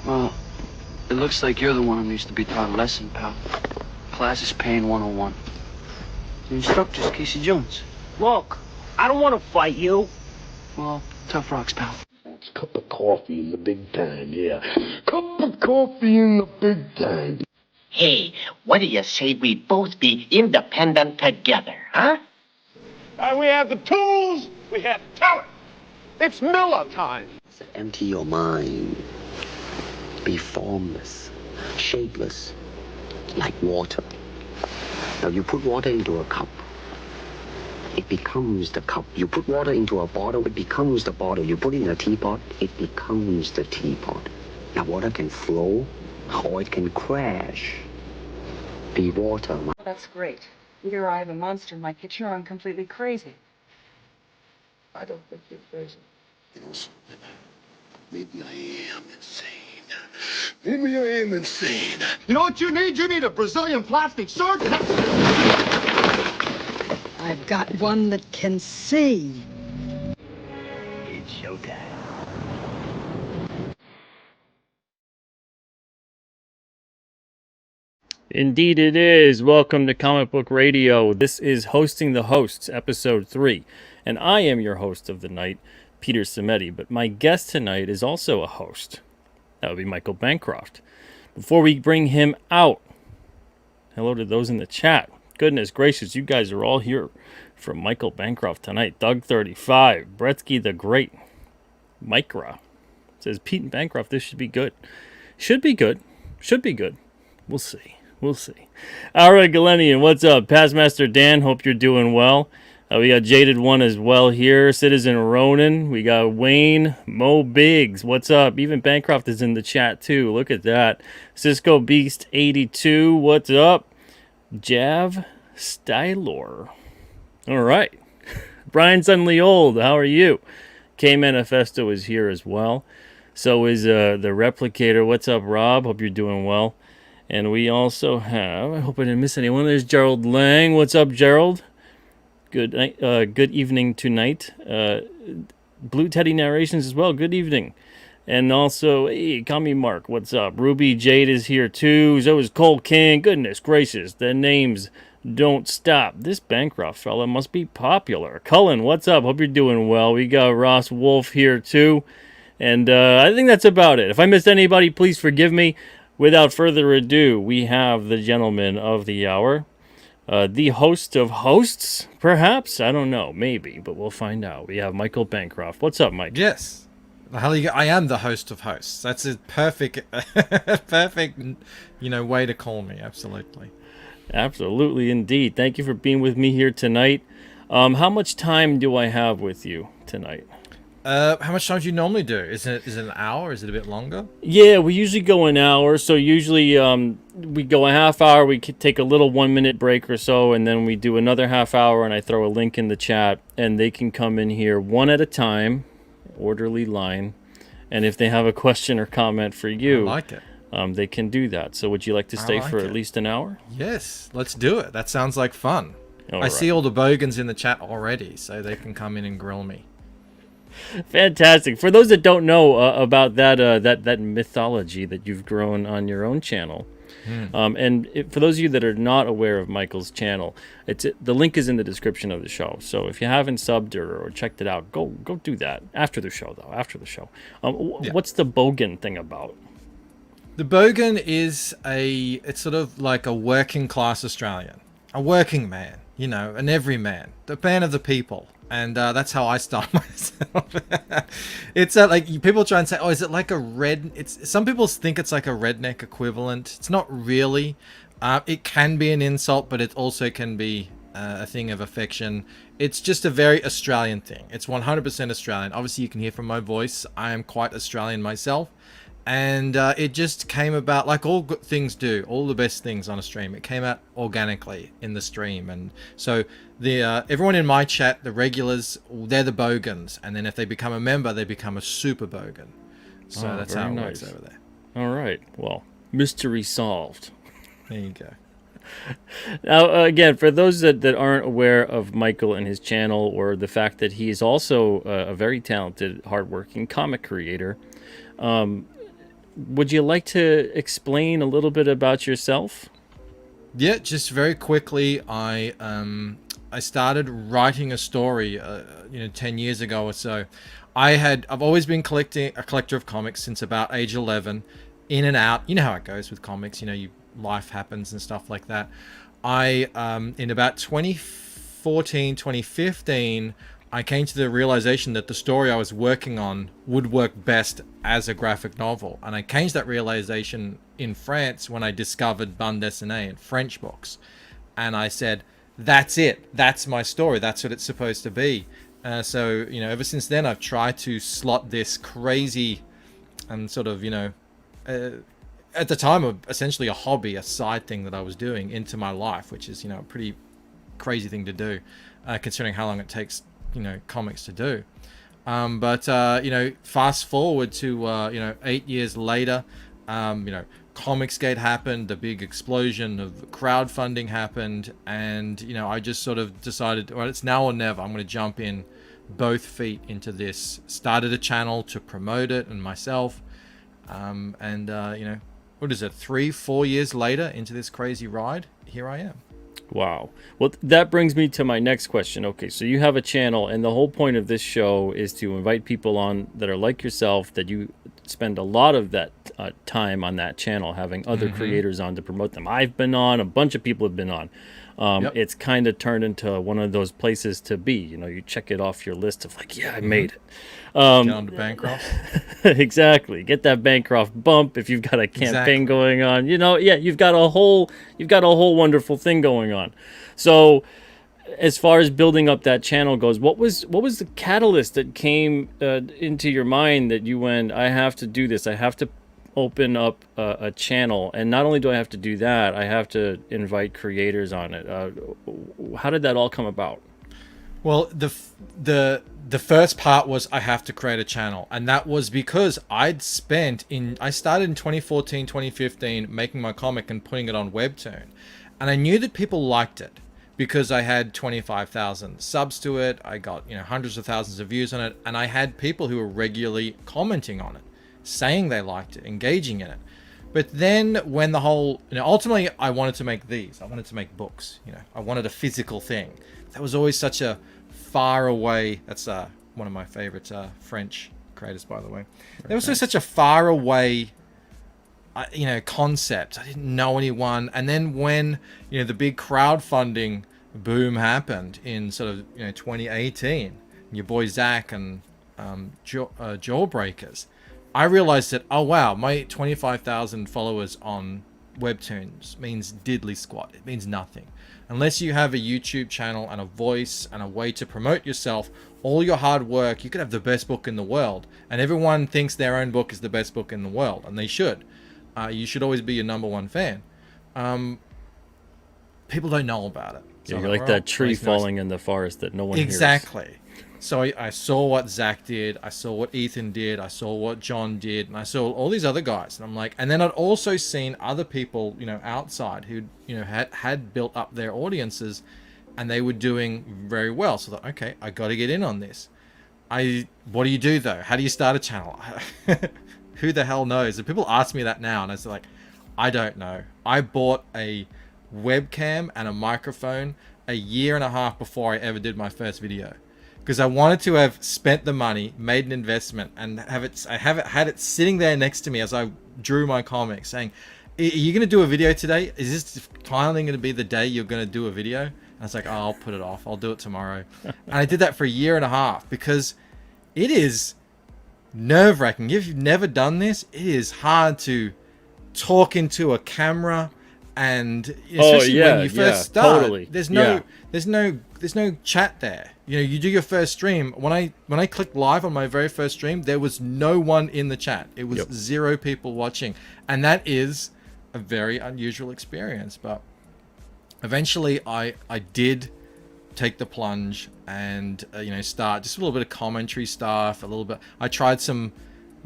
Well, it looks like you're the one who needs to be taught a lesson, pal. Class is paying 101. The instructor's Casey Jones. Look, I don't want to fight you. Well, tough rocks, pal. It's a cup of coffee in the big time, yeah. Cup of coffee in the big time. Hey, what do you say we both be independent together, huh? We have the tools, we have talent. It's Miller time. Empty your mind. Be formless, shapeless, like water. Now you put water into a cup, it becomes the cup. You put water into a bottle, it becomes the bottle. You put it in a teapot, it becomes the teapot. Now water can flow or it can crash. Be water. That's great. Either I have a monster in my kitchen or I'm completely crazy. I don't think you're crazy. You know, maybe I am insane. Maybe I am insane. You know what you need? You need a Brazilian plastic surgeon. I've got one that can see. It's showtime. Indeed it is. Welcome to Comic Book Radio. This is Hosting the Hosts, Episode 3. And I am your host of the night, Peter Cimetti. But my guest tonight is also a host. That would be Michael Bancroft. Before we bring him out, hello to those in the chat. Goodness gracious, you guys are all here for Michael Bancroft tonight. Doug35, Bretsky the Great, Micra. Says Pete and Bancroft, this should be good. Should be good. Should be good. We'll see. We'll see. All right, Galenian, what's up? Pastmaster Dan, hope you're doing well. We got Jaded One as well here. Citizen Ronan. We got Wayne. Mo Biggs. What's up? Even Bancroft is in the chat too. Look at that. Cisco Beast 82. What's up? Jav Stylor. All right. Brian Suddenly Old. How are you? K Manifesto is here as well. So is the Replicator. What's up, Rob? Hope you're doing well. And we also have, I hope I didn't miss anyone. There's Gerald Lang. What's up, Gerald? Good night, good evening tonight. Blue Teddy Narrations as well. Good evening. And also, hey, Kami Mark, what's up? Ruby Jade is here too. So is Cole King. Goodness gracious, the names don't stop. This Bancroft fella must be popular. Cullen, what's up? Hope you're doing well. We got Ross Wolf here too. And I think that's about it. If I missed anybody, please forgive me. Without further ado, we have the gentleman of the hour. The host of hosts, perhaps? I don't know. Maybe, but we'll find out. We have Michael Bancroft. What's up, Mike? Yes. The hell you, I am the host of hosts. That's a perfect, perfect, way to call me. Absolutely. Absolutely, indeed. Thank you for being with me here tonight. How much time do I have with you tonight? How much time do you normally do? Is it an hour? Is it a bit longer? Yeah, we usually go an hour. So usually we go a half hour. We could take a little 1 minute break or so, and then we do another half hour, and I throw a link in the chat, and they can come in here one at a time, orderly line. And if they have a question or comment for you, I like it. They can do that. So would you like to stay for at least an hour? Yes, let's do it. That sounds like fun. I see all the bogans in the chat already, so they can come in and grill me. Fantastic. For those that don't know about that mythology that you've grown on your own channel, for those of you that are not aware of Michael's channel, the link is in the description of the show. So if you haven't subbed or checked it out, go do that after the show, though. After the show, what's the bogan thing about? The bogan is it's sort of like a working class Australian, a working man, an everyman, the man of the people. And that's how I start myself. It's like people try and say, "Oh, is it like a red?" Some people think it's like a redneck equivalent. It's not really. It can be an insult, but it also can be a thing of affection. It's just a very Australian thing. It's 100% Australian. Obviously, you can hear from my voice. I am quite Australian myself. And it just came about like all good things do, all the best things on a stream. It came out organically in the stream. And so everyone in my chat, the regulars, they're the bogans. And then if they become a member, they become a super bogan. So that's how it works over there. All right. Well, mystery solved. There you go. Now, again, for those that aren't aware of Michael and his channel, or the fact that he is also a very talented, hardworking comic creator, would you like to explain a little bit about yourself? Yeah, just very quickly, I started writing a story, 10 years ago or so. I've always been a collector of comics since about age 11, in and out. You know how it goes with comics. Life happens and stuff like that. In about 2014, 2015, I came to the realization that the story I was working on would work best as a graphic novel. And I came to that realization in France when I discovered bande dessinée and French books. And I said, that's it. That's my story. That's what it's supposed to be. So, ever since then, I've tried to slot this crazy and sort of, at the time, essentially a hobby, a side thing that I was doing into my life, which is, a pretty crazy thing to do, considering how long it takes, comics to do. But fast forward to, 8 years later, Comicsgate happened, the big explosion of crowdfunding happened, and, I just sort of decided, well, it's now or never. I'm going to jump in both feet into this. Started a channel to promote it and myself. What is it, 3-4 years later into this crazy ride, here I am. Wow. Well, that brings me to my next question. Okay, so you have a channel, and the whole point of this show is to invite people on that are like yourself, that you spend a lot of that time on that channel, having other creators on to promote them. I've been on, a bunch of people have been on. Yep. It's kind of turned into one of those places to be. You check it off your list of like, yeah, I made it. Get on to Bancroft. Exactly. Get that Bancroft bump if you've got a campaign going on. You've got a whole wonderful thing going on. So, as far as building up that channel goes, what was the catalyst that came into your mind that you went, I have to do this. I have to open up a channel, and not only do I have to do that, I have to invite creators on it. How did that all come about? Well, the first part was I have to create a channel, and that was because I started in 2014, 2015 making my comic and putting it on Webtoon, and I knew that people liked it because I had 25,000 subs to it. I got hundreds of thousands of views on it, and I had people who were regularly commenting on it, saying they liked it, engaging in it. But then when the whole, ultimately I wanted to make these. I wanted to make books. I wanted a physical thing. That was always such a far away. That's one of my favorite French creators, by the way. There was such a far away, concept. I didn't know anyone. And then when the big crowdfunding boom happened in sort of 2018, your boy Zach and Jawbreakers, I realized that, oh wow, my 25,000 followers on Webtoons means diddly squat. It means nothing. Unless you have a YouTube channel and a voice and a way to promote yourself, all your hard work, you could have the best book in the world. And everyone thinks their own book is the best book in the world, and they should. You should always be your #1 fan. People don't know about it. So you're like that tree falling in the forest that no one hears. Exactly. So I saw what Zach did, I saw what Ethan did, I saw what John did, and I saw all these other guys, and I'm like, and then I'd also seen other people, outside who, had built up their audiences, and they were doing very well. So I thought, okay, I got to get in on this. What do you do though? How do you start a channel? Who the hell knows? And people ask me that now, and I was like, I don't know. I bought a webcam and a microphone a year and a half before I ever did my first video. Because I wanted to have spent the money, made an investment, and had it sitting there next to me as I drew my comic, saying, "Are you going to do a video today? Is this finally going to be the day you're going to do a video?" And I was like, "Oh, I'll put it off. I'll do it tomorrow." And I did that for a year and a half because it is nerve-wracking. If you've never done this, it is hard to talk into a camera, and especially when you first start, totally. there's no chat there. You do your first stream. When I clicked live on my very first stream, there was no one in the chat. It was 0 people watching, and that is a very unusual experience. But eventually, I did take the plunge and start just a little bit of commentary stuff. A little bit. I tried some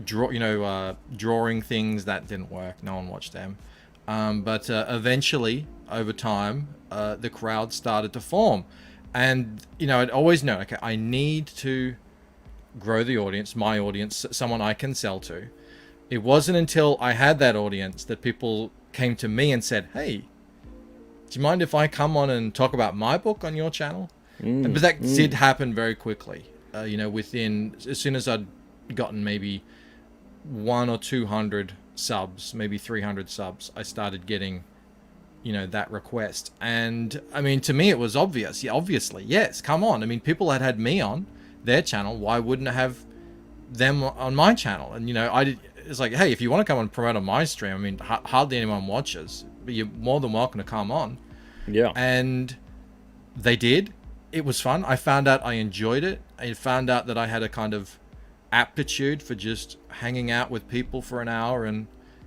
drawing things that didn't work. No one watched them. But eventually, over time, the crowd started to form. And, I'd always known, okay, I need to grow the audience, my audience, someone I can sell to. It wasn't until I had that audience that people came to me and said, hey, do you mind if I come on and talk about my book on your channel? But that did happen very quickly. As soon as I'd gotten maybe 100 or 200 subs, maybe 300 subs, I started getting, that request. And I mean, to me, it was obvious. Yeah, obviously, yes, come on. I mean, people had me on their channel. Why wouldn't I have them on my channel? And, it's like, hey, if you want to come and promote on my stream, I mean, hardly anyone watches, but you're more than welcome to come on. Yeah. And they did. It was fun. I found out I enjoyed it. I found out that I had a kind of aptitude for just hanging out with people for an hour and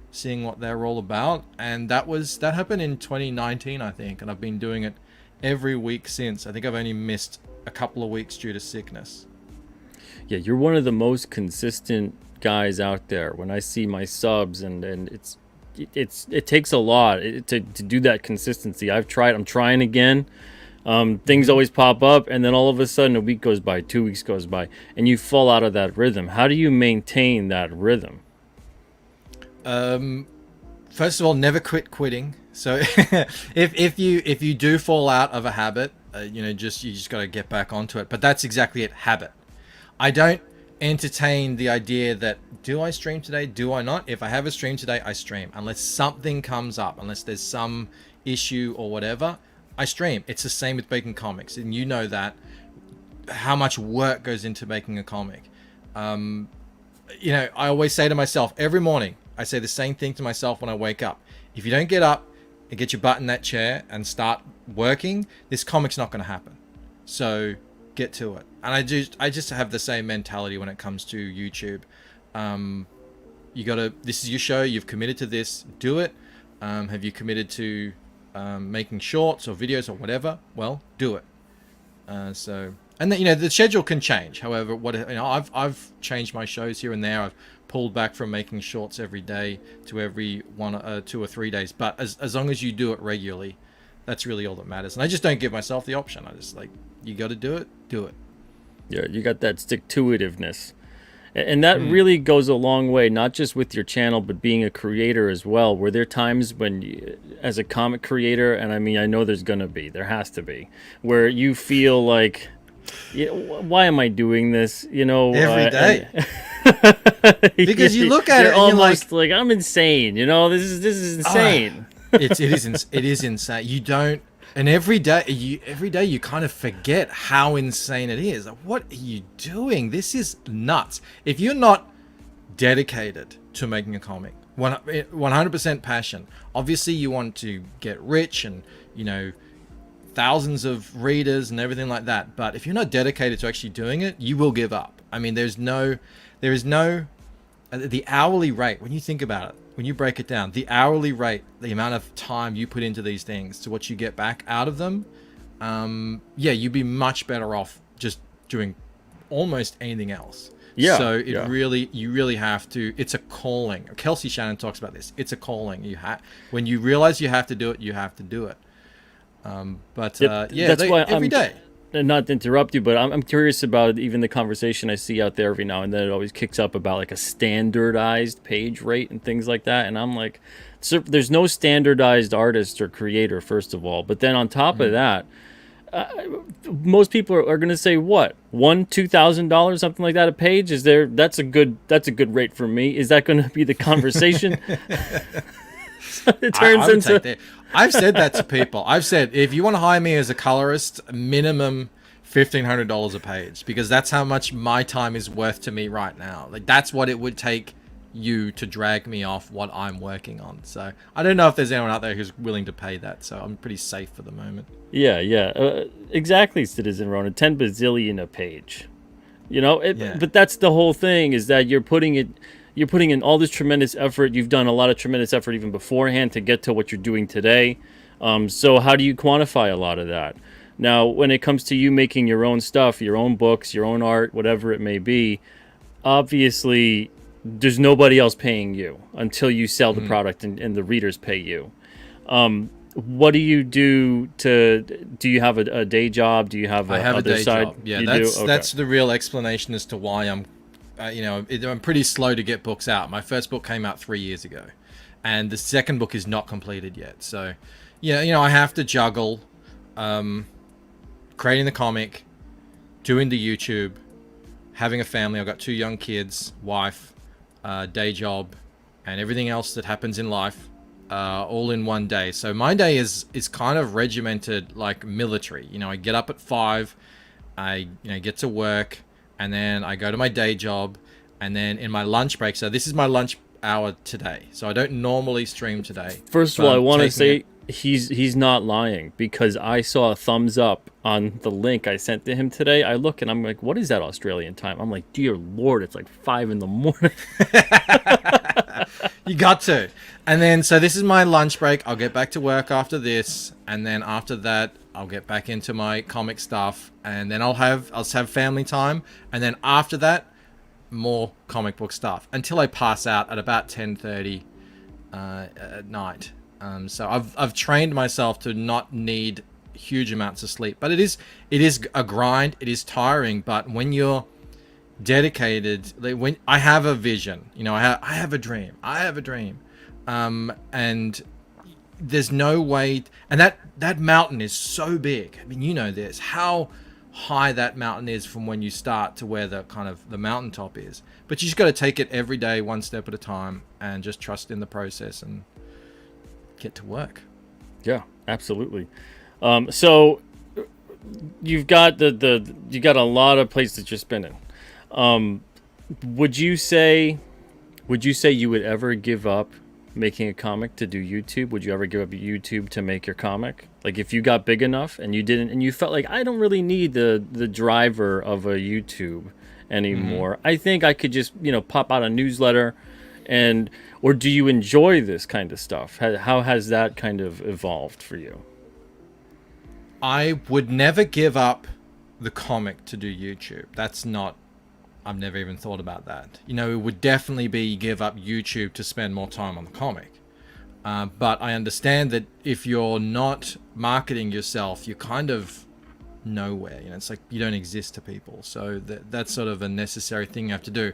seeing what they're all about. And that happened in 2019, I think. And I've been doing it every week since. I think I've only missed a couple of weeks due to sickness. Yeah, you're one of the most consistent guys out there. When I see my subs, and it takes a lot to do that consistency. I'm trying again. Things always pop up, and then all of a sudden a week goes by, 2 weeks goes by, and you fall out of that rhythm. How do you maintain that rhythm? First of all, never quitting. So if you do fall out of a habit, you just got to get back onto it. But that's exactly it, habit. I don't entertain the idea that, do I stream today? Do I not? If I have a stream today, I stream. Unless something comes up, unless there's some issue or whatever, I stream. It's the same with making comics. And you know that, how much work goes into making a comic. I always say to myself, every morning, I say the same thing to myself when I wake up. If you don't get up and get your butt in that chair and start working, this comic's not going to happen. So get to it. And I just have the same mentality when it comes to YouTube. This is your show, you've committed to this, do it. Have you committed to making shorts or videos or whatever? Well, do it. And then, the schedule can change. However, I've changed my shows here and there. I've pulled back from making shorts every day to every 2 or 3 days. But as long as you do it regularly, that's really all that matters. And I just don't give myself the option. I just you got to do it, do it. Yeah, you got that stick-to-itiveness. And that really goes a long way, not just with your channel, but being a creator as well. Were there times when, as a comic creator, and I mean, I know there has to be, where you feel like, why am I doing this? Every day. Because you look at it and almost you're like, I'm insane. This is insane. It is insane. You don't. And every day you kind of forget how insane it is. Like, what are you doing? This is nuts. If you're not dedicated to making a comic, 100% passion, obviously you want to get rich and, thousands of readers and everything like that. But if you're not dedicated to actually doing it, you will give up. I mean, there is no, the hourly rate, when you think about it, when you break it down, the hourly rate, the amount of time you put into these things to what you get back out of them, you'd be much better off just doing almost anything else. Yeah. So you really have to. It's a calling. Kelsey Shannon talks about this. It's a calling. When you realize you have to do it, you have to do it. That's why every day. And not to interrupt you, but I'm curious about even the conversation I see out there every now and then. It always kicks up about like a standardized page rate and things like that. And I'm like, so there's no standardized artist or creator, first of all. But then on top of that, most people are going to say what, $1,000-$2,000, something like that a page. That's a good rate for me. Is that going to be the conversation? So it turns into. I've said that to people. I've said, if you want to hire me as a colorist, minimum $1,500 a page, because that's how much my time is worth to me right now. Like, that's what it would take you to drag me off what I'm working on. So I don't know if there's anyone out there who's willing to pay that. So I'm pretty safe for the moment. Yeah. Exactly, Citizen Ronan. 10 bazillion a page. But that's the whole thing, is that you're putting in all this tremendous effort. You've done a lot of tremendous effort even beforehand to get to what you're doing today. So how do you quantify a lot of that? Now, when it comes to you making your own stuff, your own books, your own art, whatever it may be, obviously there's nobody else paying you until you sell the product and the readers pay you. What do you do do you have a day job? Do you have I have a day side? job. Yeah, You that's do? Okay. that's the real explanation as to why I'm pretty slow to get books out. My first book came out 3 years ago, and the second book is not completed yet. So, yeah, I have to juggle creating the comic, doing the YouTube, having a family. I've got 2 young kids, wife, day job, and everything else that happens in life. All in one day. So my day is kind of regimented like military. I get up at 5, I get to work, and then I go to my day job, and then in my lunch break. So this is my lunch hour today. So I don't normally stream today. First of all, I want to say he's not lying, because I saw a thumbs up on the link I sent to him today. I look and I'm like, what is that Australian time? I'm like, dear Lord, it's like 5 in the morning. You got to. And then, so this is my lunch break. I'll get back to work after this. And then after that, I'll get back into my comic stuff. And then I'll have family time. And then after that, more comic book stuff until I pass out at about 10:30 at night. So I've trained myself to not need huge amounts of sleep. But it is a grind. It is tiring. But when you're dedicated, like when I have a vision, I have a dream, and there's no way, and that mountain is so big. I mean, this, how high that mountain is from when you start to where the kind of the mountaintop is, but you just got to take it every day, one step at a time, and just trust in the process and get to work. Yeah, absolutely. So you've got you got a lot of places that you're spinning. Would you say you would ever give up making a comic to do YouTube? Would you ever give up YouTube to make your comic? Like, if you got big enough and you felt like, I don't really need the driver of a YouTube anymore. I think I could just, pop out a newsletter, or do you enjoy this kind of stuff? How has that kind of evolved for you? I would never give up the comic to do YouTube. I've never even thought about that. It would definitely be give up YouTube to spend more time on the comic. But I understand that if you're not marketing yourself, you're kind of nowhere. It's like you don't exist to people. So that's sort of a necessary thing you have to do.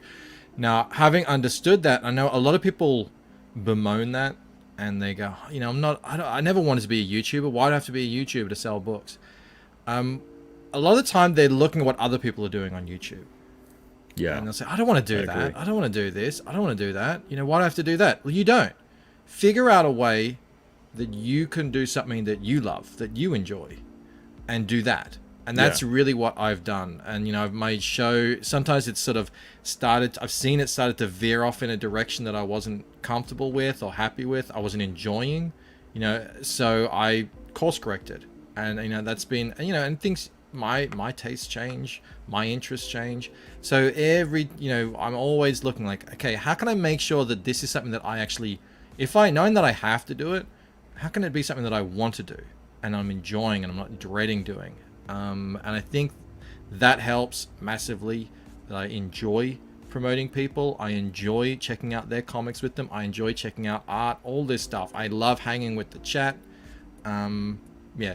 Now, having understood that, I know a lot of people bemoan that, and they go, I never wanted to be a YouTuber. Why do I have to be a YouTuber to sell books? A lot of the time they're looking at what other people are doing on YouTube. Yeah. And they'll say, I don't want to do that. Agree. I don't want to do this. I don't want to do that. Why do I have to do that? Well, you don't. Figure out a way that you can do something that you love, that you enjoy, and do that. And that's really what I've done. And, I've made show. Sometimes it's sort of I've seen it started to veer off in a direction that I wasn't comfortable with or happy with. I wasn't enjoying, so I course corrected. And, that's been, and things, my tastes change, my interests change. So I'm always looking like, okay, how can I make sure that this is something that I actually, knowing that I have to do it, how can it be something that I want to do and I'm enjoying and I'm not dreading doing? And I think that helps massively, that I enjoy promoting people. I enjoy checking out their comics with them. I enjoy checking out art, all this stuff. I love hanging with the chat.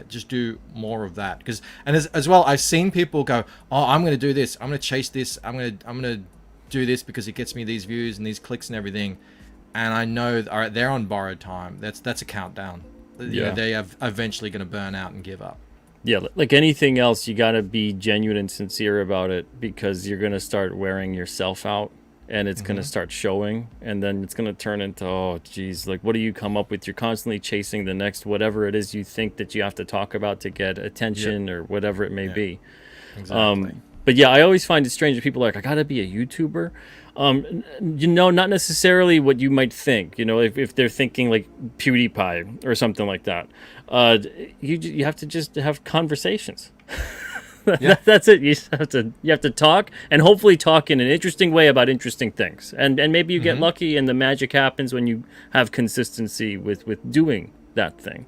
Just do more of that. And as well, I've seen people go, oh, I'm going to do this. I'm going to chase this. I'm going to do this because it gets me these views and these clicks and everything. And I know, all right, they're on borrowed time. That's a countdown. They are eventually going to burn out and give up. Yeah, like anything else, you got to be genuine and sincere about it, because you're going to start wearing yourself out, and it's going to start showing, and then it's going to turn into, oh, geez, like, what do you come up with? You're constantly chasing the next whatever it is you think that you have to talk about to get attention or whatever it may be. Exactly. But yeah, I always find it strange that people are like, I got to be a YouTuber. Not necessarily what you might think, if they're thinking like PewDiePie or something like that. You have to just have conversations. That's it. You have to talk, and hopefully talk in an interesting way about interesting things. And maybe you get lucky and the magic happens when you have consistency with doing that thing.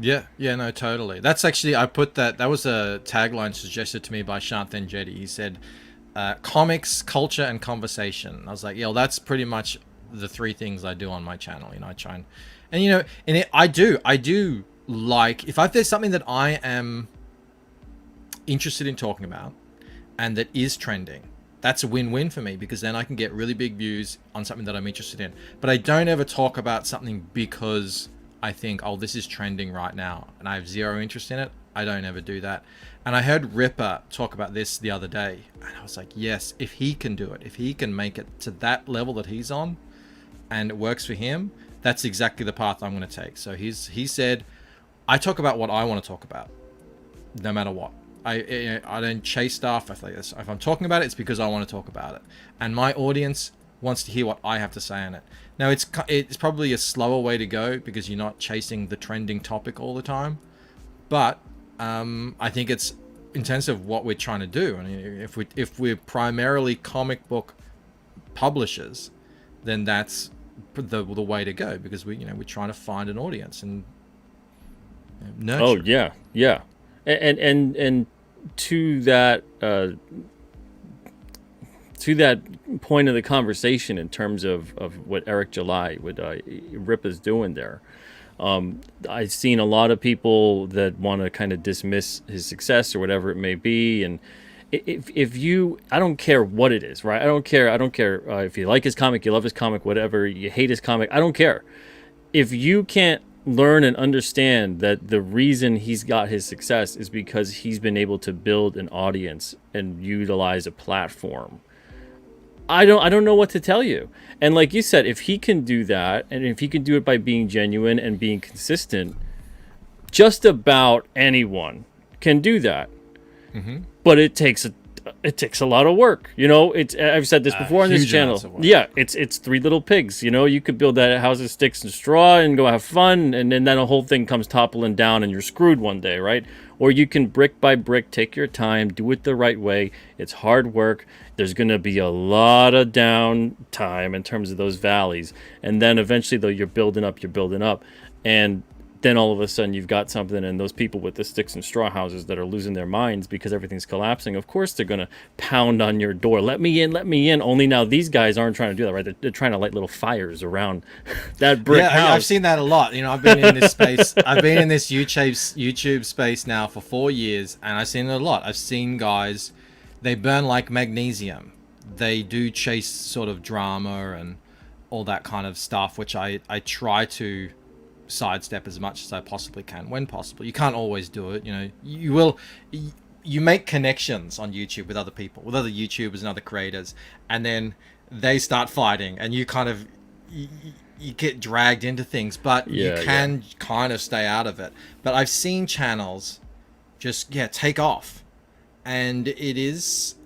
Yeah, no, totally. That's actually, I put that was a tagline suggested to me by Shanthan Jetty. He said, comics, culture, and conversation. I was like, that's pretty much the 3 things I do on my channel. I try and I do like, if there's something that I am interested in talking about and that is trending, that's a win-win for me, because then I can get really big views on something that I'm interested in. But I don't ever talk about something because I think, this is trending right now and I have zero interest in it. I don't ever do that. And I heard Ripper talk about this the other day, and I was like, yes, if he can do it, if he can make it to that level that he's on and it works for him, that's exactly the path I'm going to take. So he said, I talk about what I want to talk about, no matter what. I don't chase stuff. If I'm talking about it, it's because I want to talk about it, and my audience wants to hear what I have to say on it. Now, it's probably a slower way to go because you're not chasing the trending topic all the time, but I think it's in terms of what we're trying to do. I mean, if we're primarily comic book publishers, then that's the way to go, because we're trying to find an audience and nurture. Oh yeah, and to that point of the conversation, in terms of what Eric July, what Rip is doing there, I've seen a lot of people that want to kind of dismiss his success or whatever it may be, and if you, I don't care what it is, right? I don't care if you like his comic, you love his comic, whatever, you hate his comic, I don't care. If you can't learn and understand that the reason he's got his success is because he's been able to build an audience and utilize a platform, I don't know what to tell you. And like you said, if he can do that, and if he can do it by being genuine and being consistent, just about anyone can do that. Mm-hmm. But it takes a lot of work. I've said this before on this channel. Yeah, it's 3 little pigs. You could build that house of sticks and straw and go have fun, and then the whole thing comes toppling down and you're screwed one day, right? Or you can brick by brick, take your time, do it the right way. It's hard work. There's going to be a lot of down time in terms of those valleys. And then eventually, though, you're building up. And then all of a sudden you've got something, and those people with the sticks and straw houses that are losing their minds because everything's collapsing, of course they're going to pound on your door. Let me in. Only now these guys aren't trying to do that, right? They're trying to light little fires around that brick house. I've seen that a lot. I've been in this space. I've been in this YouTube space now for 4 years, and I've seen it a lot. I've seen guys, they burn like magnesium. They do chase sort of drama and all that kind of stuff, which I try to sidestep as much as I possibly can when possible. You can't always do it. You make connections on YouTube with other people, with other YouTubers and other creators, and then they start fighting, and you kind of you get dragged into things, but you can kind of stay out of it. But I've seen channels just take off, and it is,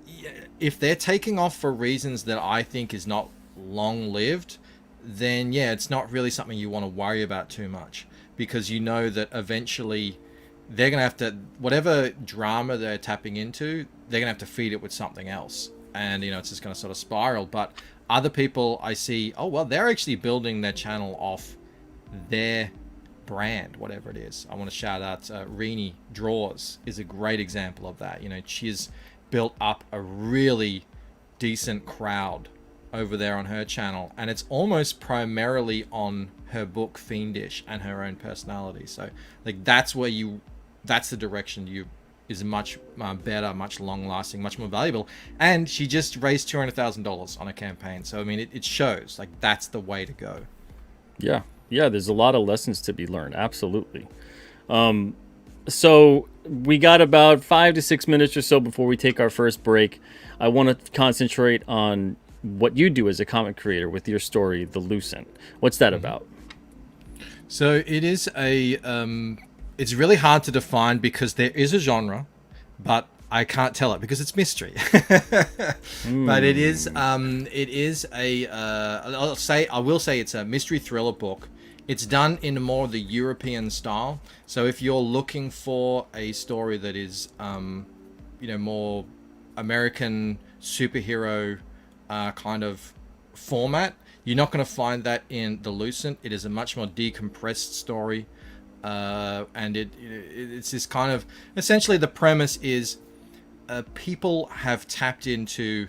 if they're taking off for reasons that I think is not long-lived, then it's not really something you want to worry about too much, because you know that eventually they're going to have to, whatever drama they're tapping into, they're going to have to feed it with something else, and it's just going to sort of spiral. But other people I see, they're actually building their channel off their brand, whatever it is. I want to shout out Rini Draws is a great example of that. She's built up a really decent crowd over there on her channel, and it's almost primarily on her book Fiendish and her own personality. So that's the direction is much better, much long lasting, much more valuable. And she just raised $200,000 on a campaign, so I mean it shows that's the way to go. Yeah, there's a lot of lessons to be learned, absolutely. So we got about 5 to 6 minutes or so before we take our first break. I want to concentrate on what you do as a comic creator with your story, The Lucent. What's that about? So it is it's really hard to define, because there is a genre, but I can't tell it because it's mystery. But it is I will say it's a mystery thriller book. It's done in more of the European style. So if you're looking for a story that is more American superhero kind of format, you're not going to find that in The Lucent. It is a much more decompressed story, and it's this kind of, essentially the premise is people have tapped into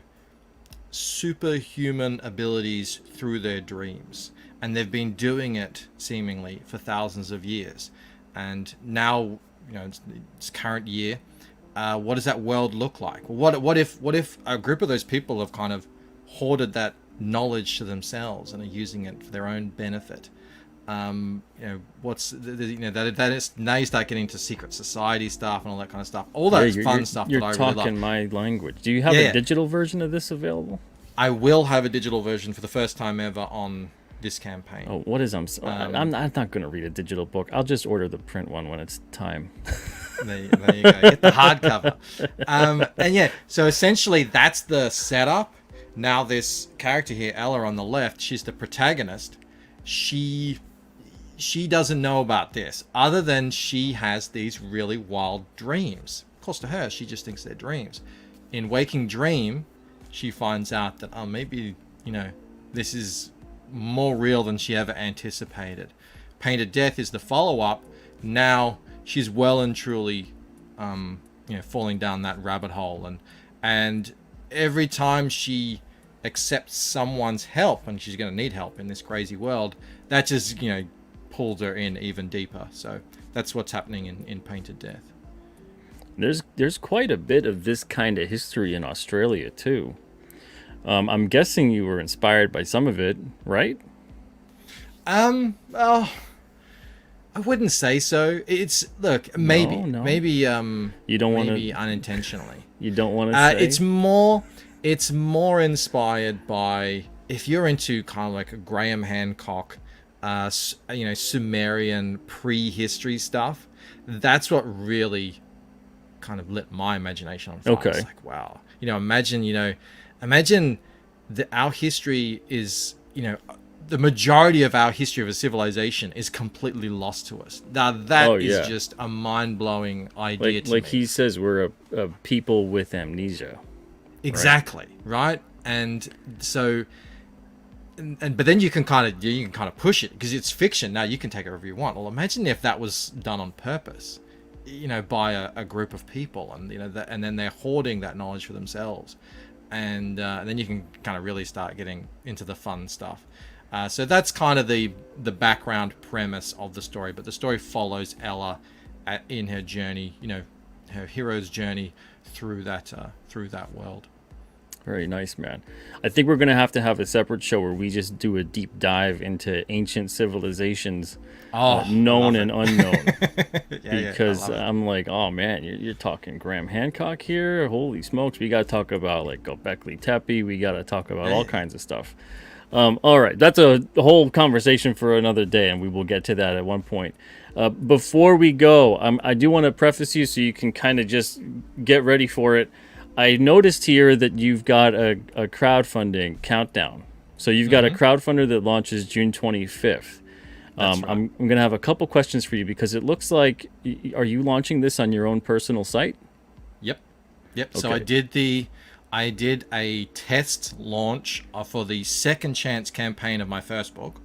superhuman abilities through their dreams, and they've been doing it seemingly for thousands of years. And now, it's current year. What does that world look like? What if a group of those people have kind of hoarded that knowledge to themselves and are using it for their own benefit? What's that is now you start getting into secret society stuff and all that kind of stuff. All that fun stuff that I really love. You're talking my language. Do you have a digital version of this available? I will have a digital version for the first time ever on this campaign. Oh, what is I'm not going to read a digital book. I'll just order the print one when it's time. There you go. Get the hardcover. And yeah, so essentially that's the setup. Now this character here, Ella on the left, she's the protagonist. She doesn't know about this, other than she has these really wild dreams. Of course, to her, she just thinks they're dreams. In Waking Dream, she finds out that, maybe, this is more real than she ever anticipated. Painted Death is the follow-up. Now she's well and truly, falling down that rabbit hole. And every time she accepts someone's help, and she's going to need help in this crazy world, that just, pulls her in even deeper. So that's what's happening in Painted Death. There's quite a bit of this kind of history in Australia too. I'm guessing you were inspired by some of it, right? Well, I wouldn't say so. It's maybe you don't want to, maybe unintentionally. You don't want to say? It's more inspired by, if you're into kind of like a Graham Hancock, Sumerian prehistory stuff. That's what really kind of lit my imagination on fire. Okay. It's like, wow. Imagine that our history is, the majority of our history of a civilization is completely lost to us. Now that is just a mind-blowing idea to me. Like he says, we're a people with amnesia. Exactly, right? And so, but then you can kind of push it because it's fiction. Now you can take it wherever you want. Well, imagine if that was done on purpose, by a group of people, and and then they're hoarding that knowledge for themselves, and then you can kind of really start getting into the fun stuff. So that's kind of the background premise of the story. But the story follows Ella in her journey, her hero's journey through that world. Very nice, man. I think we're going to have a separate show where we just do a deep dive into ancient civilizations, known and unknown. Because I'm like, oh man, you're talking Graham Hancock here. Holy smokes, we got to talk about like Göbekli Tepe. We got to talk about all kinds of stuff. All right, that's a whole conversation for another day, and we will get to that at one point. Before we go, I do want to preface you so you can kind of just get ready for it. I noticed here that you've got a crowdfunding countdown. So you've got a crowdfunder that launches June 25th. Right. I'm going to have a couple questions for you because it looks like, are you launching this on your own personal site? Yep. Okay. So I did a test launch for the Second Chance campaign of my first book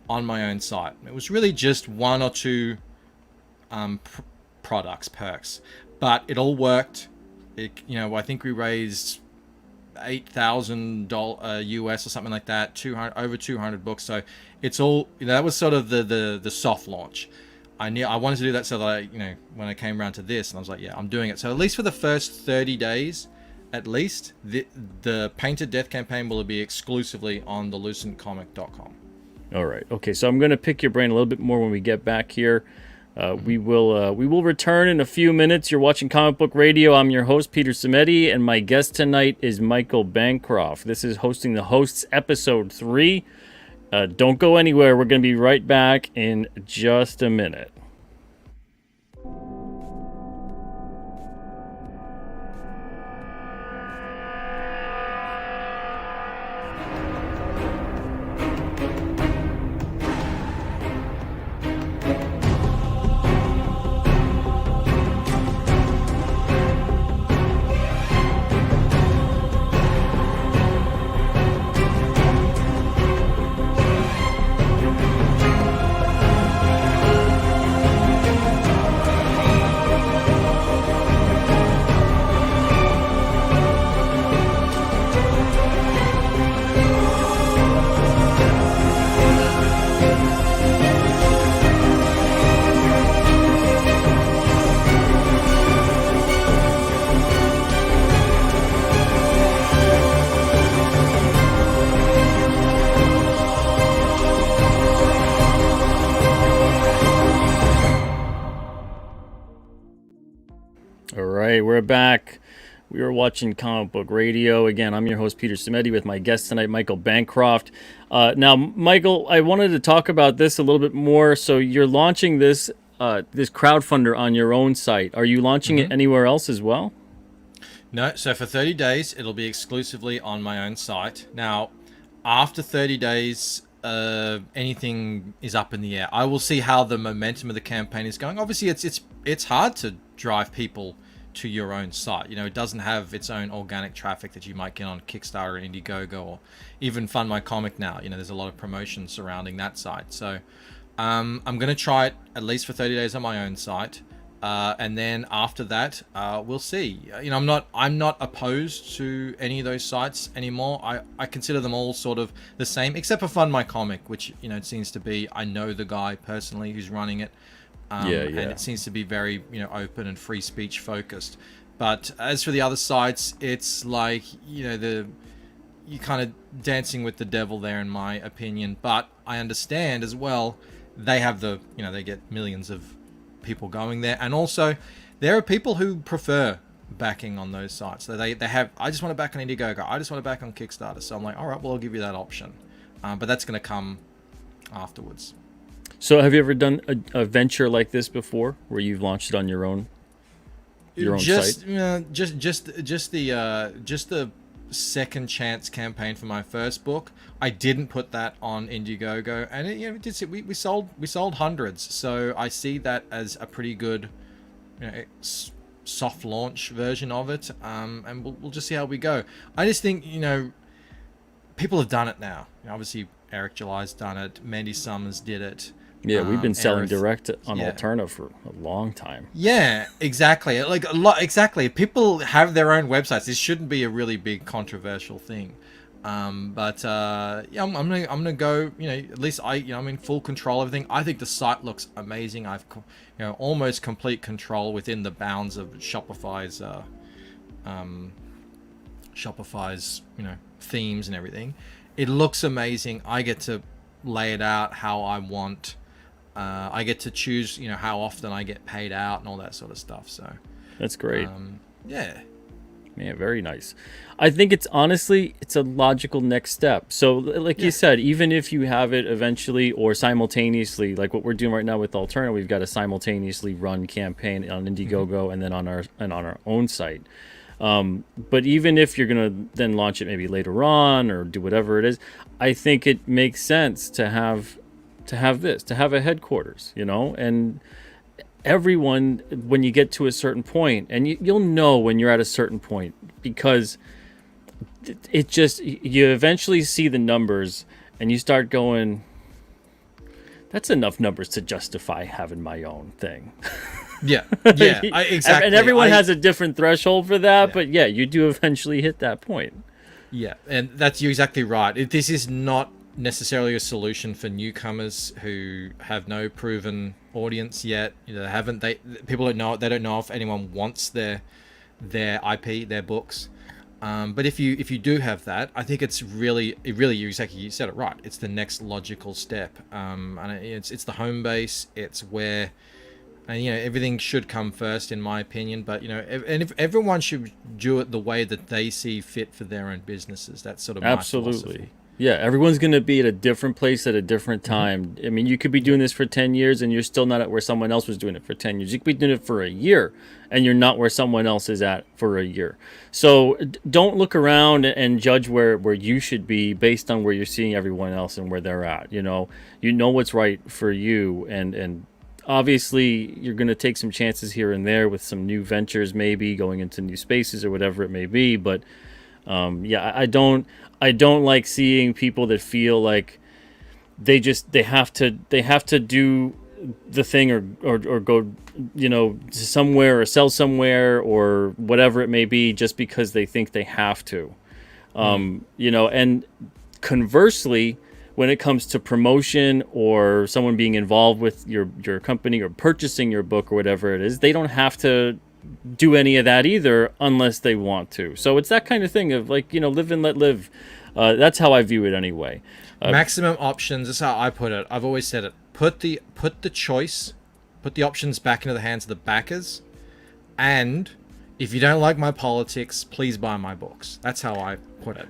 on my own site. It was really just one or two perks, but it all worked. I think we raised $8,000 US or something like that, over 200 books. So it's all, that was sort of the soft launch. I wanted to do that so that when I came around to this, and I was like, yeah, I'm doing it. So at least for the first 30 days, at least the Painted Death campaign will be exclusively on thelucentcomic.com. All right. Okay. So I'm going to pick your brain a little bit more when we get back here. We will return in a few minutes. You're watching Comic Book Radio. I'm your host, Peter Samedi, and my guest tonight is Michael Bancroft. This is Hosting the Hosts, Episode 3. Don't go anywhere. We're going to be right back in just a minute. right, we're back. We are watching Comic Book Radio. Again, I'm your host, Peter Simeti, with my guest tonight, Michael Bancroft. Now, Michael, I wanted to talk about this a little bit more. So you're launching this this crowdfunder on your own site. Are you launching it anywhere else as well? No, so for 30 days, it'll be exclusively on my own site. Now, after 30 days, anything is up in the air. I will see how the momentum of the campaign is going. Obviously, it's hard to drive people to your own site. You know, it doesn't have its own organic traffic that you might get on Kickstarter or Indiegogo or even Fund My Comic now. You know, there's a lot of promotion surrounding that site. So I'm going to try it at least for 30 days on my own site. And then after that, we'll see. You know, I'm not opposed to any of those sites anymore. I consider them all sort of the same, except for Fund My Comic, which, you know, it seems to be, I know the guy personally who's running it. And it seems to be very, you know, open and free speech focused. But as for the other sites, it's like, you know, you're kind of dancing with the devil there, in my opinion. But I understand as well, they have they get millions of people going there, and also there are people who prefer backing on those sites. So they have, I just want to back on Indiegogo, I just want to back on Kickstarter. So I'm like, all right, well, I'll give you that option, but that's going to come afterwards. So have you ever done a venture like this before, where you've launched it on your own site? Just the second chance campaign for my first book. I didn't put that on Indiegogo, and we sold hundreds. So I see that as a pretty good, you know, soft launch version of it. And we'll just see how we go. I just think, you know, people have done it now. You know, obviously Eric July's done it. Mandy Summers did it. Yeah, we've been selling Aerith, direct on Alterna for a long time. Yeah, exactly. Like a lot, exactly. People have their own websites. This shouldn't be a really big controversial thing. I'm gonna go. You know, at least I'm in full control of everything. I think the site looks amazing. I've almost complete control within the bounds of Shopify's themes and everything. It looks amazing. I get to lay it out how I want. I get to choose, you know, how often I get paid out and all that sort of stuff. So that's great. Yeah, very nice. I think it's a logical next step. So like you said, even if you have it eventually or simultaneously, like what we're doing right now with Alterna, we've got a simultaneously run campaign on Indiegogo and then on our own site. But even if you're going to then launch it maybe later on or do whatever it is, I think it makes sense to have a headquarters, you know, and everyone, when you get to a certain point, and you'll know when you're at a certain point, because you eventually see the numbers and you start going, that's enough numbers to justify having my own thing. Yeah, exactly. And everyone has a different threshold for that, but you do eventually hit that point. Yeah, and you're exactly right. This is not necessarily a solution for newcomers who have no proven audience yet. You know, people don't know it. They don't know if anyone wants their IP, their books. But if you do have that, I think it's really you said it right. It's the next logical step. And it's the home base. It's where, and you know, everything should come first, in my opinion. But you know, and if everyone should do it the way that they see fit for their own businesses. That's sort of my philosophy. Yeah, everyone's going to be at a different place at a different time. I mean, you could be doing this for 10 years and you're still not at where someone else was doing it for 10 years. You could be doing it for a year and you're not where someone else is at for a year. So don't look around and judge where you should be based on where you're seeing everyone else and where they're at. You know what's right for you, and obviously you're going to take some chances here and there with some new ventures, maybe going into new spaces or whatever it may be. But I don't like seeing people that feel like they have to do the thing or go, you know, somewhere or sell somewhere or whatever it may be just because they think they have to. You know, and conversely, when it comes to promotion or someone being involved with your company or purchasing your book or whatever it is, they don't have to do any of that either unless they want to. So it's that kind of thing of like, you know, live and let live. That's how I view it anyway. Maximum options. That's how I put it. I've always said it. Put the options back into the hands of the backers, and if you don't like my politics, please buy my books. That's how I put it.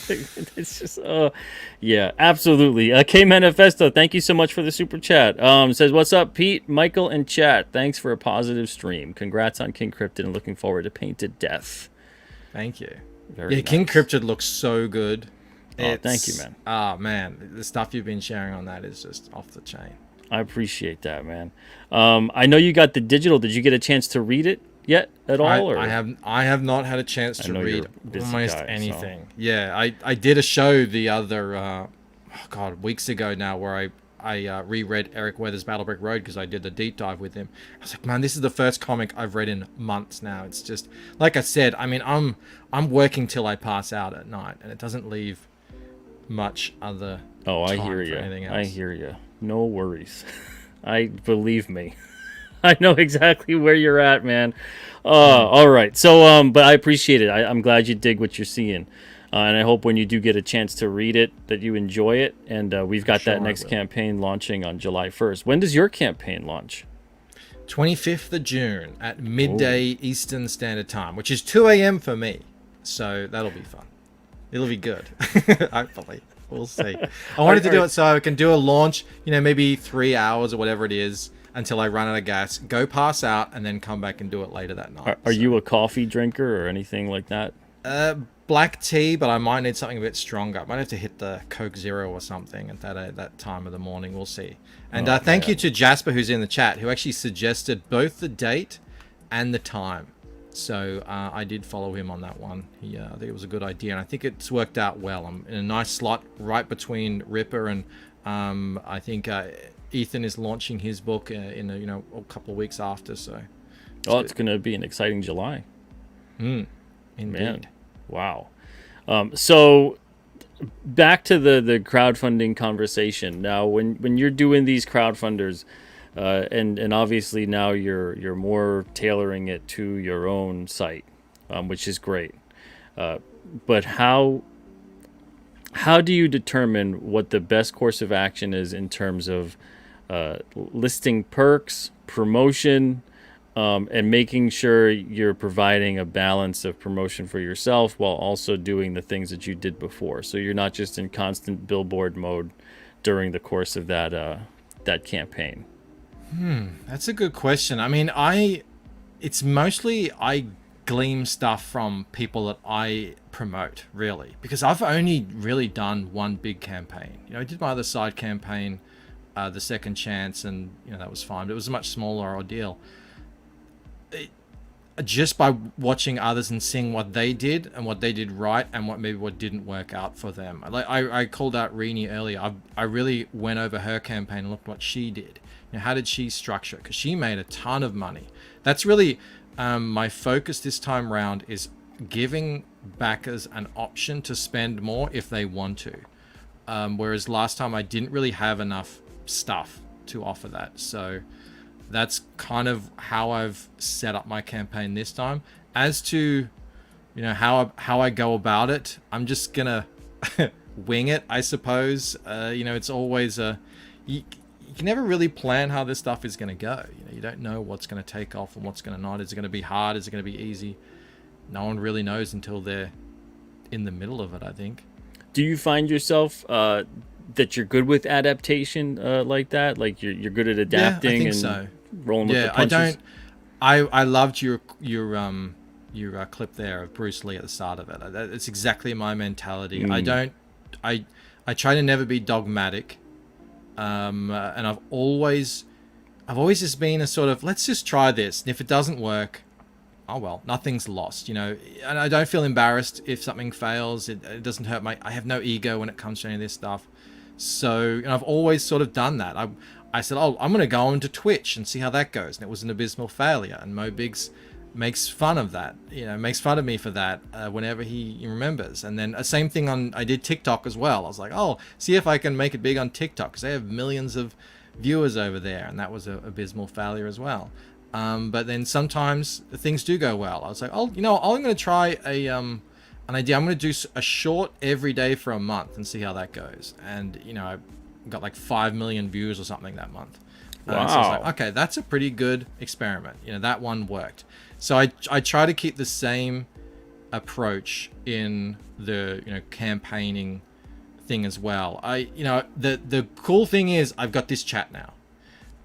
It's just, yeah, absolutely. K Manifesto, thank you so much for the super chat. Says, what's up, Pete, Michael, and chat? Thanks for a positive stream. Congrats on King Cryptid and looking forward to Painted Death. Thank you. Very yeah, nice. King Cryptid looks so good. Oh, thank you, man. Oh, man. The stuff you've been sharing on that is just off the chain. I appreciate that, man. I know you got the digital. Did you get a chance to read it yet at all? I have not had a chance to read almost anything. So. Yeah, I did a show the other weeks ago now where I reread Eric Weather's Battlebrick Road because I did the deep dive with him. I was like, man, this is the first comic I've read in months now. It's just like I said. I mean, I'm working till I pass out at night, and it doesn't leave much other. Oh, I hear you. I hear you. No worries. Believe me. I know exactly where you're at, man. All right. So, but I appreciate it. I'm glad you dig what you're seeing. And I hope when you do get a chance to read it that you enjoy it. And we've got that next campaign launching on July 1st. When does your campaign launch? 25th of June at midday Eastern Standard Time, which is 2 a.m. for me. So that'll be fun. It'll be good. Hopefully. We'll see. I wanted to do it so I can do a launch, maybe 3 hours or whatever it is until I run out of gas, go pass out, and then come back and do it later that night. Are you a coffee drinker or anything like that? Black tea, but I might need something a bit stronger. I might have to hit the Coke Zero or something at that time of the morning. We'll see. And thank you to Jasper, who's in the chat, who actually suggested both the date and the time. So I did follow him on that one. I think it was a good idea, and I think it's worked out well. I'm in a nice slot right between Ripper and I think Ethan is launching his book in a couple of weeks after. So it's going to be an exciting July. Indeed. Man. Wow. So back to the crowdfunding conversation. Now, when you're doing these crowdfunders. And obviously now you're more tailoring it to your own site, which is great. But how do you determine what the best course of action is in terms of listing perks, promotion, and making sure you're providing a balance of promotion for yourself while also doing the things that you did before, so you're not just in constant billboard mode during the course of that campaign? That's a good question. I mean, it's mostly I glean stuff from people that I promote, really, because I've only really done one big campaign. I did my other side campaign, the Second Chance, and that was fine, but it was a much smaller ordeal. Just by watching others and seeing what they did and what they did right and what didn't work out for them. Like I called out Rini earlier. I really went over her campaign and looked what she did. How did she structure? Because she made a ton of money. That's really my focus this time round, is giving backers an option to spend more if they want to. Whereas last time I didn't really have enough stuff to offer that. So that's kind of how I've set up my campaign this time. As to, how I go about it, I'm just gonna wing it, I suppose. It's always you can never really plan how this stuff is going to go. You don't know what's going to take off and what's going to not. Is it going to be hard? Is it going to be easy? No one really knows until they're in the middle of it, I think. Do you find yourself that you're good with adaptation like that? Like you're good at adapting? Yeah, I think so. Rolling with the punches? I loved your clip there of Bruce Lee at the start of it. It's exactly my mentality. I try to never be dogmatic. And I've always just been a sort of, let's just try this. And if it doesn't work, oh well, nothing's lost, And I don't feel embarrassed if something fails. It doesn't hurt I have no ego when it comes to any of this stuff. So I've always sort of done that. I said, I'm going to go on to Twitch and see how that goes. And it was an abysmal failure. And Mo Biggs makes fun of that, makes fun of me for that whenever he remembers. And then same thing I did TikTok as well. I was like, see if I can make it big on TikTok, because they have millions of viewers over there. And that was an abysmal failure as well. But then sometimes things do go well. I was like, I'm going to try an idea. I'm going to do a short every day for a month and see how that goes. And, I got like 5 million views or something that month. So I was like, okay, that's a pretty good experiment. You know, that one worked. So I try to keep the same approach in the, you know, campaigning thing as well. The cool thing is I've got this chat now.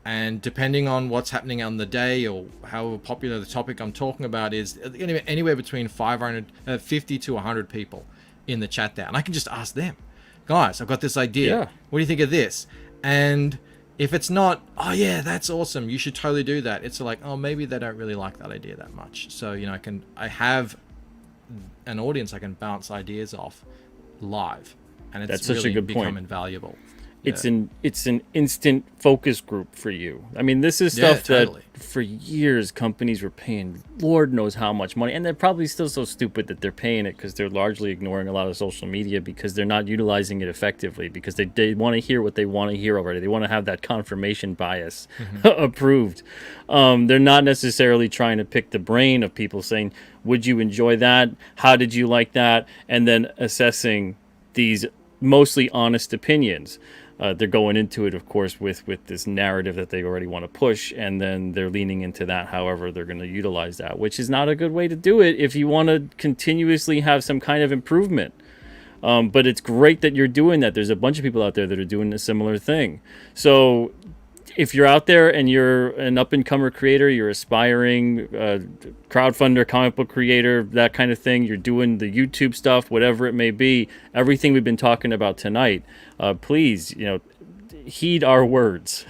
And depending on what's happening on the day or how popular the topic I'm talking about is, anywhere between 50 to 100 people in the chat there. And I can just ask them, guys, I've got this idea. Yeah. What do you think of this? And if it's not, oh yeah, that's awesome, you should totally do that, it's like, oh, maybe they don't really like that idea that much. So, you know, I have an audience I can bounce ideas off live. And it's that's such really a good become point. Invaluable. It's an instant focus group for you. I mean, this is stuff that for years companies were paying Lord knows how much money, and they're probably still so stupid that they're paying it because they're largely ignoring a lot of social media because they're not utilizing it effectively because they want to hear what they want to hear already. They want to have that confirmation bias approved. They're not necessarily trying to pick the brain of people saying, would you enjoy that? How did you like that? And then assessing these mostly honest opinions. They're going into it, of course, with this narrative that they already want to push, and then they're leaning into that however they're going to utilize that, which is not a good way to do it if you want to continuously have some kind of improvement. But it's great that you're doing that. There's a bunch of people out there that are doing a similar thing. So if you're out there and you're an up-and-comer creator, you're aspiring crowdfunder, comic book creator, that kind of thing, you're doing the YouTube stuff, whatever it may be, everything we've been talking about tonight, please, you know, heed our words.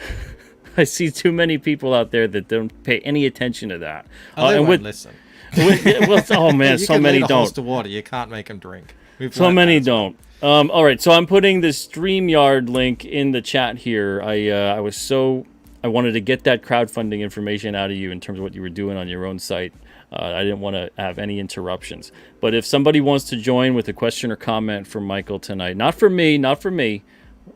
I see too many people out there that don't pay any attention to that. They won't listen. Oh man, so many don't. To water, you can't make them drink. So many don't. All right, so I'm putting the StreamYard link in the chat here. I wanted to get that crowdfunding information out of you in terms of what you were doing on your own site. I didn't want to have any interruptions. But if somebody wants to join with a question or comment for Michael tonight, not for me,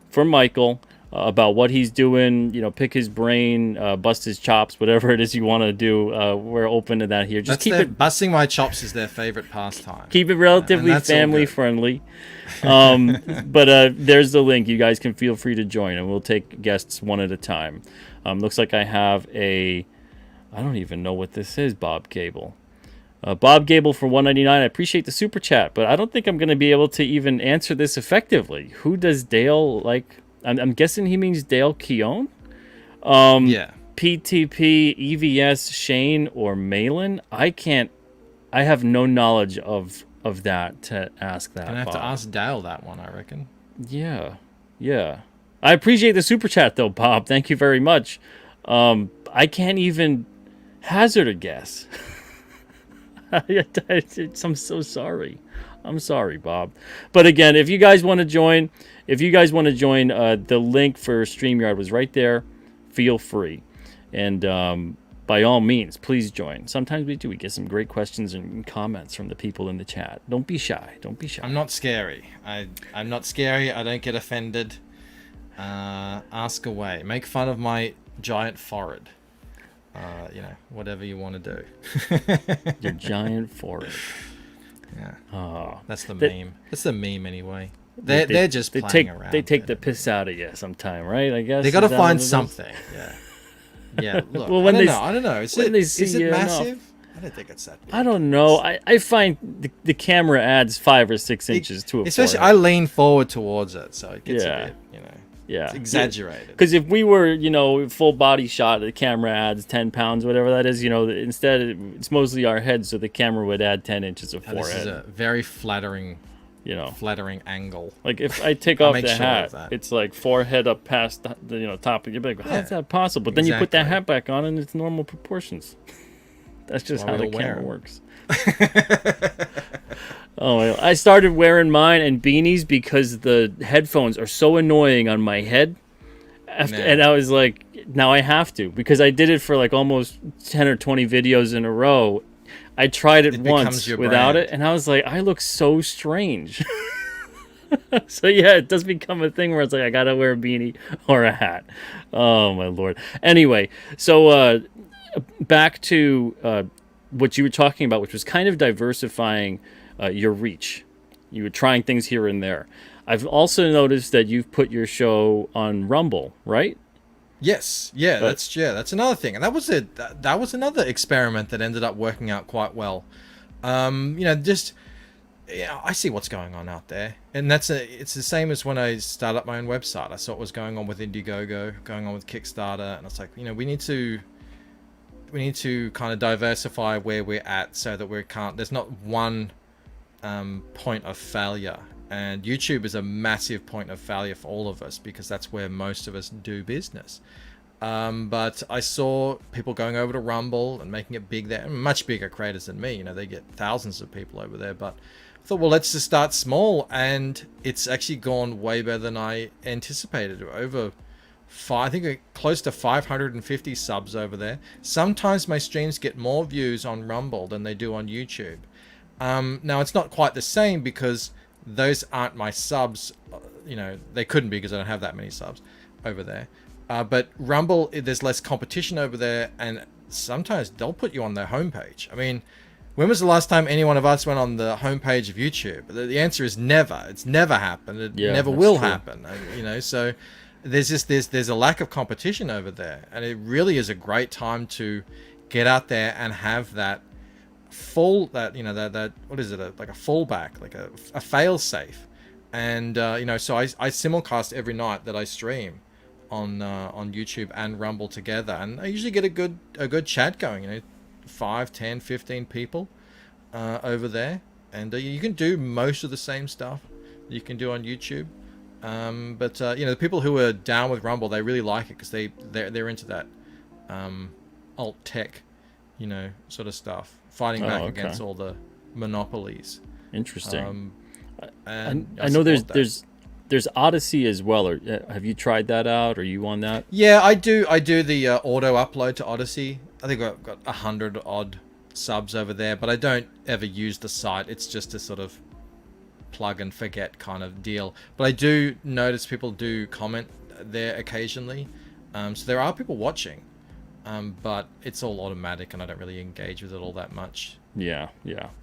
for Michael, about what he's doing, you know, pick his brain, bust his chops, whatever it is you want to do, we're open to that here. Just busting my chops is their favorite pastime. Keep it relatively family friendly. But there's the link. You guys can feel free to join, and we'll take guests one at a time. Looks like I have I don't even know what this is, Bob Gable. Bob Gable for $1.99. I appreciate the super chat, but I don't think I'm going to be able to even answer this effectively. Who does Dale like? I'm guessing he means Dale Keown. Yeah. PTP, EVS, Shane, or Malin. I have no knowledge of that to ask that. Gonna have to ask Dale that one, I reckon. Yeah. I appreciate the super chat though, Bob. Thank you very much. I can't even hazard a guess. I'm so sorry. I'm sorry, Bob. But again, if you guys want to join, the link for StreamYard was right there. Feel free. And by all means, please join. Sometimes we get some great questions and comments from the people in the chat. Don't be shy. I'm not scary. I'm not scary. I don't get offended. Ask away. Make fun of my giant forehead. Whatever you want to do. Your giant forehead. Yeah. Oh, that's the meme. That's the meme anyway. They're just playing around. They take the piss out of you sometime, right? I guess they got to find something. Yeah. Yeah. Look, well, I don't know. Is it massive? Enough. I don't think it's that big. I don't know. I find the camera adds 5 or 6 inches to it. Especially, I lean forward towards it, so it gets a bit, it's exaggerated. Because if we were, full body shot, the camera adds 10 pounds, whatever that is. Instead it's mostly our head, so the camera would add 10 inches of forehead. This is a very flattering, flattering angle. Like if I take off the hat, it's like forehead up past the top. You'd be like, how's that possible? But then you put that hat back on, and it's normal proportions. That's just how the camera works. Oh, I started wearing mine and beanies because the headphones are so annoying on my head. And I was like, now I have to, because I did it for like almost 10 or 20 videos in a row. I tried it once without it, and I was like, I look so strange. So yeah, it does become a thing where it's like I gotta wear a beanie or a hat. Oh my lord. Anyway, so back to what you were talking about, which was kind of diversifying your reach. You were trying things here and there. I've also noticed that you've put your show on Rumble, right? Yes, that's another thing, and that was another experiment that ended up working out quite well. I see what's going on out there, and it's the same as when I started up my own website. I saw what was going on with Indiegogo, going on with Kickstarter, and it's like, we need to kind of diversify where we're at so that there's not one point of failure. And YouTube is a massive point of failure for all of us because that's where most of us do business. But I saw people going over to Rumble and making it big there, much bigger creators than me. They get thousands of people over there. But I thought, well, let's just start small, and it's actually gone way better than I anticipated. I think close to 550 subs over there. Sometimes my streams get more views on Rumble than they do on YouTube. Now it's not quite the same because those aren't my subs. They couldn't be because I don't have that many subs over there. But Rumble, there's less competition over there, and sometimes they'll put you on their homepage. I mean, when was the last time any one of us went on the homepage of YouTube? The answer is never. It's never happened. It never will happen. So there's a lack of competition over there, and it really is a great time to get out there and have that what is it, like a fallback, like a fail safe. And so I simulcast every night that I stream on YouTube and Rumble together, and I usually get a good chat going. 5, 10, 15 people over there, and you can do most of the same stuff you can do on YouTube. But the people who are down with Rumble, they really like it because they're into that alt tech, sort of stuff, fighting back against all the monopolies. Interesting. And I know there's Odyssey as well. Or have you tried that out? Are you on that? Yeah, I do the auto upload to Odyssey. I think I've got 100 odd subs over there, but I don't ever use the site. It's just a sort of plug and forget kind of deal. But I do notice people do comment there occasionally. So there are people watching, but it's all automatic and I don't really engage with it all that much. Yeah.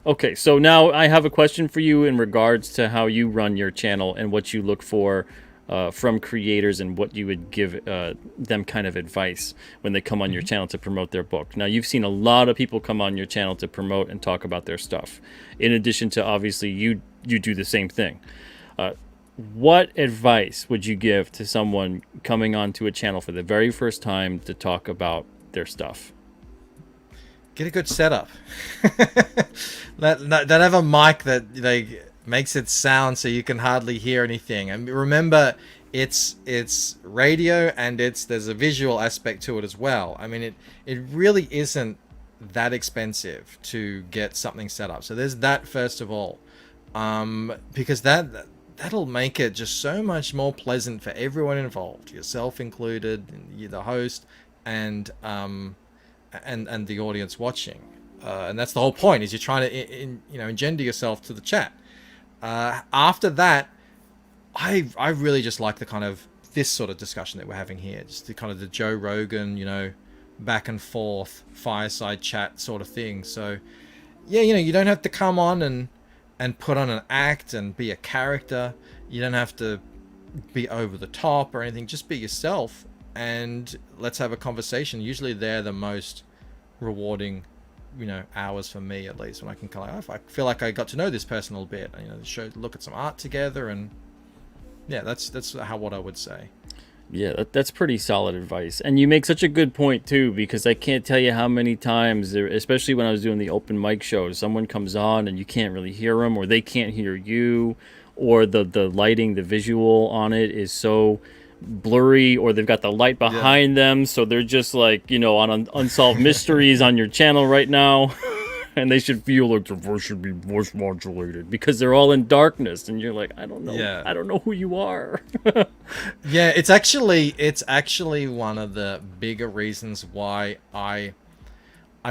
Okay, so now I have a question for you in regards to how you run your channel and what you look for from creators and what you would give them kind of advice when they come on your channel to promote their book. Now, you've seen a lot of people come on your channel to promote and talk about their stuff. In addition to, obviously, you do the same thing. What advice would you give to someone coming onto a channel for the very first time to talk about their stuff? Get a good setup. Don't have a mic that makes it sound so you can hardly hear anything. And remember, it's radio, and there's a visual aspect to it as well. I mean, it really isn't that expensive to get something set up. So there's that first of all, because that'll make it just so much more pleasant for everyone involved, yourself included, the host, and the audience watching. And that's the whole point, is you're trying to engender yourself to the chat. After that, I really just like the kind of this sort of discussion that we're having here, just the kind of the Joe Rogan, back and forth fireside chat sort of thing. So yeah, you don't have to come on and put on an act and be a character. You don't have to be over the top or anything. Just be yourself and let's have a conversation. Usually they're the most rewarding hours for me, at least, when I can I feel like I got to know this person a little bit, look at some art together, and yeah, that's what I would say. Yeah, that's pretty solid advice. And you make such a good point too, because I can't tell you how many times, especially when I was doing the open mic shows, someone comes on and you can't really hear them, or they can't hear you, or the lighting, the visual on it is so blurry, or they've got the light behind them, so they're just like on unsolved mysteries on your channel right now, and they should feel like their voice should be voice modulated because they're all in darkness, and you're like, I don't know who you are. Yeah, it's actually one of the bigger reasons why I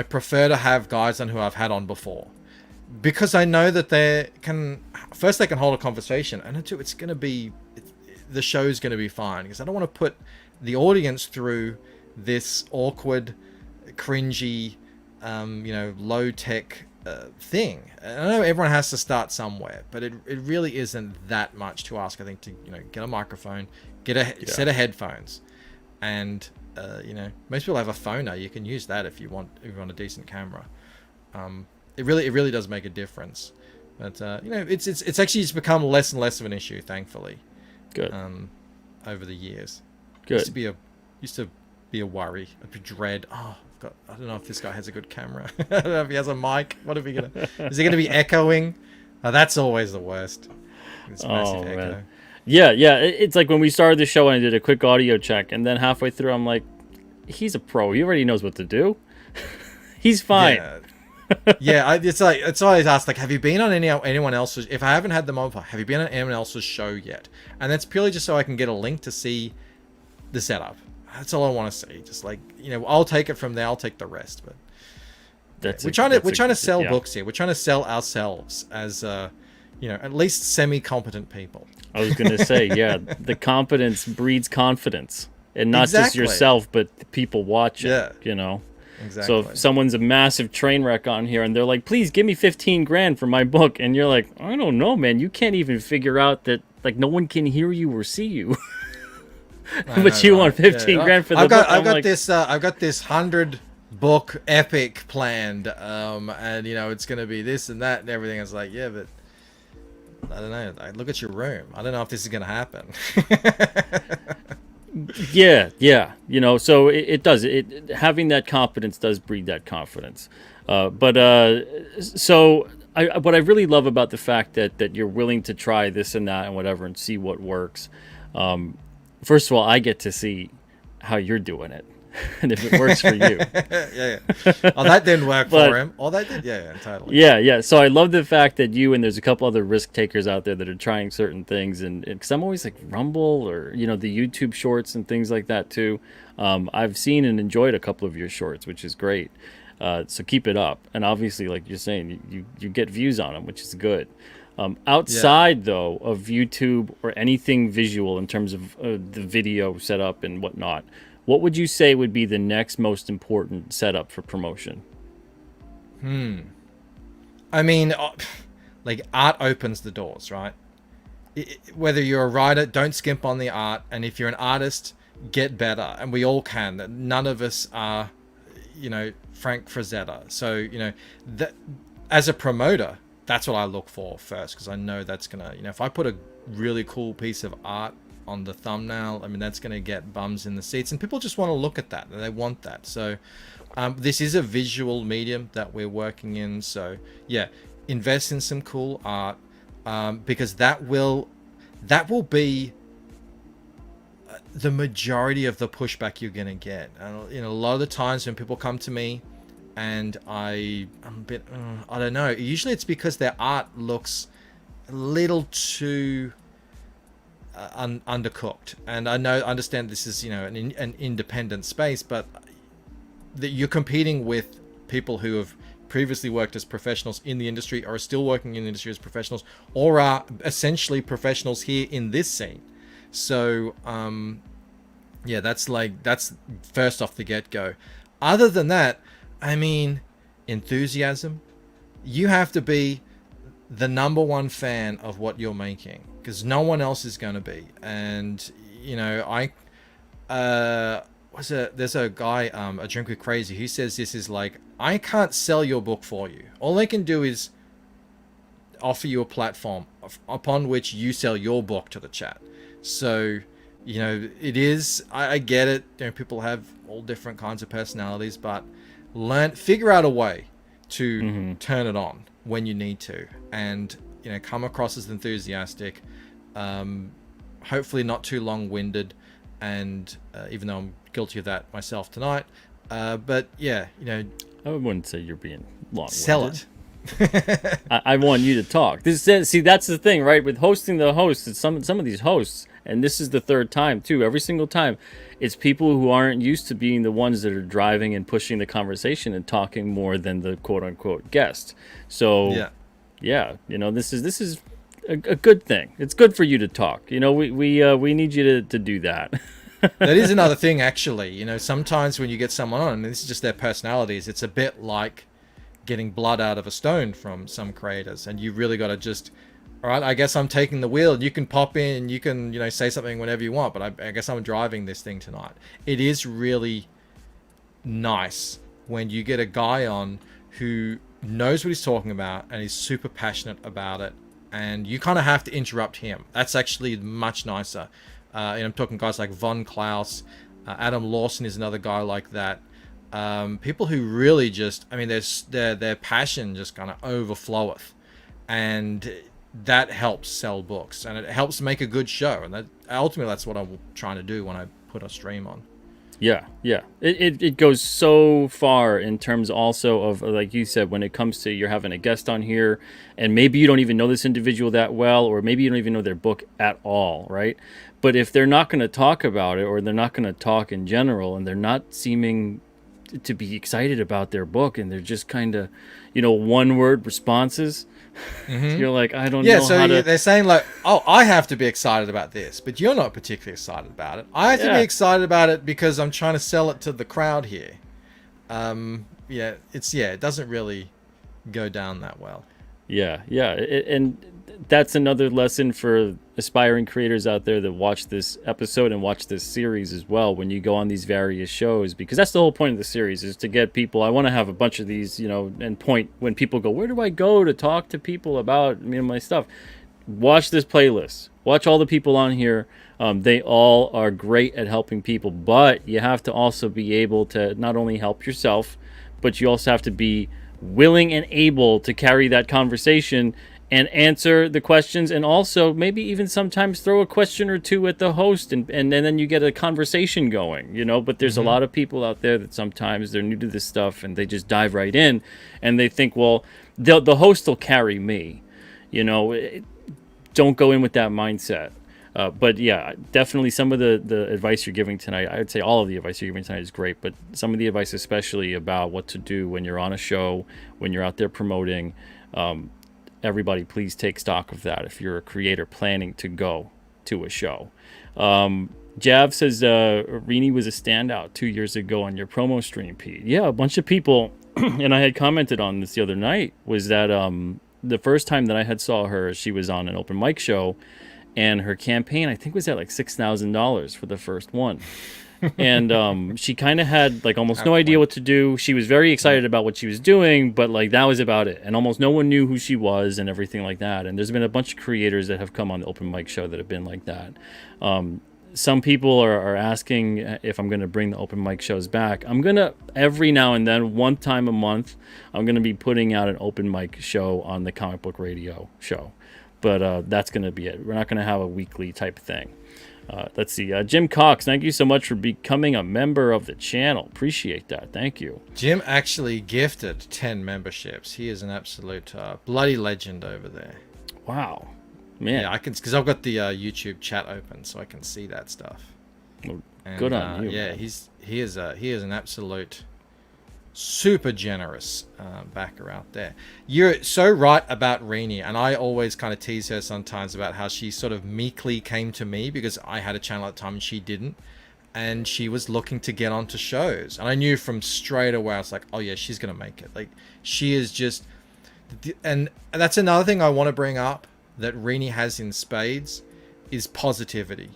prefer to have guys on who I've had on before, because I know that they can hold a conversation, and two, the show's going to be fine, because I don't want to put the audience through this awkward, cringy, low-tech thing. And I know everyone has to start somewhere, but it really isn't that much to ask, I think, to get a microphone, get a set of headphones, and most people have a phone now. You can use that if you want a decent camera. It really does make a difference. But it's actually just become less and less of an issue, thankfully. Good. Over the years. Good. Used to be a worry, a dread. I don't know if this guy has a good camera. I don't know if he has a mic. Is he gonna be echoing? That's always the worst. This massive echo. Man. Yeah. It's like when we started the show and I did a quick audio check, and then halfway through I'm like, he's a pro. He already knows what to do. He's fine. Yeah. It's always asked, like, have you been on anyone else's? If I haven't had them on, have you been on anyone else's show yet? And that's purely just so I can get a link to see the setup. That's all I want to see. Just like, I'll take it from there. I'll take the rest. But we're trying to sell books here. We're trying to sell ourselves as at least semi-competent people. I was going to say, the competence breeds confidence, and not just Exactly. yourself, but the people watching. Exactly. So if someone's a massive train wreck on here and they're like, please give me 15 grand for my book, and you're like, I don't know, man, you can't even figure out that, like, no one can hear you or see you. But you want 15 grand for the book. I've got this 100 book epic planned, and it's gonna be this and that and everything. It's like, yeah, but I don't know. Look at your room. I don't know if this is gonna happen. Yeah. So it does. Having that confidence does breed that confidence. What I really love about the fact that you're willing to try this and that and whatever and see what works. First of all, I get to see how you're doing it, and if it works for you. Yeah. Oh, that didn't work for him. Oh, that did. Yeah, totally. Yeah. So I love the fact that you and there's a couple other risk takers out there that are trying certain things, and because I'm always like Rumble or the YouTube shorts and things like that too. I've seen and enjoyed a couple of your shorts, which is great. So keep it up, and obviously, like you're saying, you get views on them, which is good. Outside though of YouTube or anything visual in terms of the video setup and whatnot, what would you say would be the next most important setup for promotion? I mean, like, art opens the doors, right? Whether you're a writer, don't skimp on the art, and if you're an artist, get better, and we all can. None of us are, Frank Frazetta. So, that as a promoter, that's what I look for first, because I know that's gonna, if I put a really cool piece of art on the thumbnail, I mean, that's gonna get bums in the seats, and people just want to look at that, and they want that. So this is a visual medium that we're working in, so yeah, invest in some cool art, because that will be the majority of the pushback you're gonna get. A lot of the times when people come to me and I'm a bit, I don't know, usually it's because their art looks a little too undercooked, and I understand this is an independent space, but that you're competing with people who have previously worked as professionals in the industry, or are still working in the industry as professionals, or are essentially professionals here in this scene. So that's first off the get-go. Other than that, I mean, enthusiasm. You have to be the number one fan of what you're making, because no one else is going to be. And there's a guy, a Drink with Crazy, who says this is like, I can't sell your book for you. All I can do is offer you a platform upon which you sell your book to the chat. So it is, I get it, people have all different kinds of personalities, but figure out a way to turn it on when you need to, and come across as enthusiastic, hopefully not too long-winded, and even though I'm guilty of that myself tonight, but yeah, I wouldn't say you're being long-winded. Sell it. I want you to talk. See, that's the thing, right? With hosting the hosts, it's some of these hosts, and this is the third time too. Every single time, it's people who aren't used to being the ones that are driving and pushing the conversation and talking more than the quote unquote guest. So, yeah, this is a good thing. It's good for you to talk. We need you to do that. That is another thing, actually. Sometimes when you get someone on, and this is just their personalities, it's a bit like getting blood out of a stone from some creators, and you really got to just All right, I guess I'm taking the wheel. You can pop in and you can, say something whenever you want, but I guess I'm driving this thing tonight. It is really nice when you get a guy on who knows what he's talking about and is super passionate about it, and you kind of have to interrupt him. That's actually much nicer. And I'm talking guys like Von Klaus, Adam Lawson is another guy like that. People who really just, I mean, their passion just kind of overfloweth, and that helps sell books, and it helps make a good show. And that ultimately, that's what I'm trying to do when I put a stream on. Yeah. It goes so far in terms also of, like you said, when it comes to you're having a guest on here, and maybe you don't even know this individual that well, or maybe you don't even know their book at all, right? But if they're not going to talk about it, or they're not going to talk in general, and they're not seeming to be excited about their book, and they're just kind of, one-word responses, you're like, I don't know how to... They're saying like, oh, I have to be excited about this, but you're not particularly excited about it. I have to be excited about it because I'm trying to sell it to the crowd here. It doesn't really go down that well. And that's another lesson for aspiring creators out there that watch this episode and watch this series as well when you go on these various shows, because that's the whole point of the series, is to get people. I want to have a bunch of these, and point when people go, where do I go to talk to people about my stuff? Watch this playlist. Watch all the people on here. They all are great at helping people, but you have to also be able to not only help yourself, but you also have to be willing and able to carry that conversation and answer the questions, and also maybe even sometimes throw a question or two at the host, and then you get a conversation going, but there's a lot of people out there that sometimes they're new to this stuff and they just dive right in and they think, well, the host will carry me, don't go in with that mindset. But yeah, definitely some of the advice you're giving tonight, I would say all of the advice you're giving tonight is great, but some of the advice especially about what to do when you're on a show, when you're out there promoting, everybody please take stock of that if you're a creator planning to go to a show. Jav says Rini was a standout 2 years ago on your promo stream, Pete. Yeah, a bunch of people, and I had commented on this the other night, was that the first time that I had saw her, she was on an open mic show, and her campaign, I think, was at like $6,000 for the first one. And she kind of had like almost no idea what to do. She was very excited about what she was doing, but like that was about it. And almost no one knew who she was and everything like that. And there's been a bunch of creators that have come on the open mic show that have been like that. Some people are asking if I'm going to bring the open mic shows back. I'm going to, every now and then, one time a month, I'm going to be putting out an open mic show on the Comic Book Radio show. But that's going to be it. We're not going to have a weekly type thing. Let's see. Jim Cox, thank you so much for becoming a member of the channel. Appreciate that. Thank you. Jim actually gifted 10 memberships. He is an absolute bloody legend over there. Wow. Man. Yeah, I can, because I've got the YouTube chat open, so I can see that stuff. Well, good on you. Yeah, he is an absolute super generous backer out there. You're so right about Rini, and I always kind of tease her sometimes about how she sort of meekly came to me because I had a channel at the time and she didn't, and she was looking to get onto shows, and I knew from straight away, I was like, oh yeah, she's gonna make it. Like, she is just, and that's another thing I want to bring up that Rini has in spades is positivity.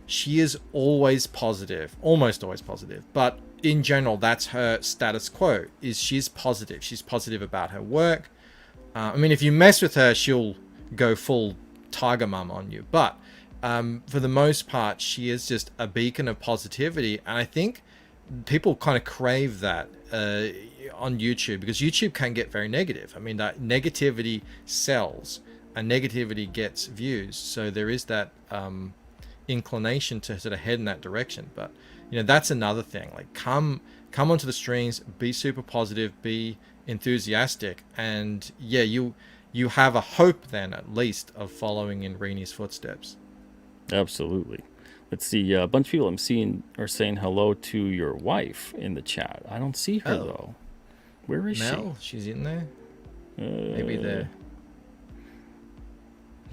She is always positive, almost always positive, but in general, that's her status quo, is she's positive. She's positive about her work. I mean, if you mess with her, she'll go full tiger mum on you. But for the most part, she is just a beacon of positivity. And I think people kind of crave that on YouTube, because YouTube can get very negative. I mean, that negativity sells and negativity gets views. So there is that inclination to sort of head in that direction. But that's another thing. Like, come onto the streams, be super positive, be enthusiastic, and yeah, you have a hope then, at least, of following in Rini's footsteps. Absolutely. Let's see. A bunch of people I'm seeing are saying hello to your wife in the chat. I don't see her though. Where is Mel? She's in there. Maybe there.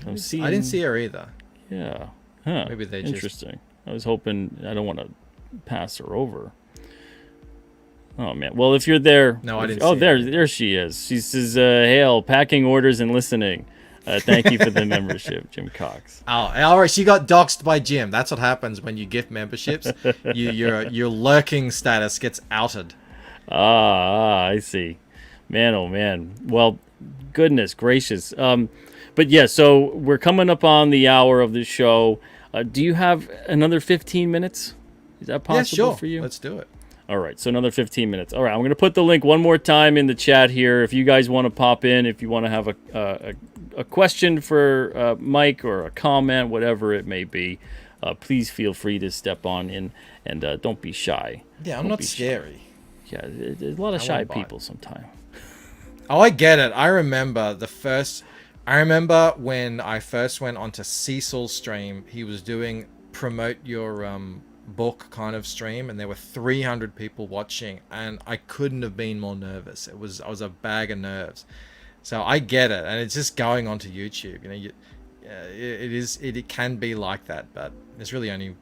I'm seeing... I didn't see her either. Yeah. Huh. Maybe they interesting. I was hoping. I don't want to pass her over. Oh man. Well, if you're there. No, I didn't. Oh, there she is. She says, "Hail, packing orders and listening." Thank you for the membership, Jim Cox. Oh, all right. So you got doxxed by Jim. That's what happens when you gift memberships. Your lurking status gets outed. I see. Man, oh man. Well, goodness gracious. But yeah, so we're coming up on the hour of the show. Do you have another 15 minutes? Is that possible for you? Let's do it. All right, so another 15 minutes. All right, I'm going to put the link one more time in the chat here. If you guys want to pop in, if you want to have a question for Mike or a comment, whatever it may be, please feel free to step on in and don't be shy. Yeah, I'm not scary. Yeah, there's a lot of shy people sometimes. Oh, I get it. I remember when I first went onto Cecil's stream, he was doing promote your book kind of stream, and there were 300 people watching, and I couldn't have been more nervous. I was a bag of nerves. So I get it, and it's just going onto YouTube. It can be like that, but there's really only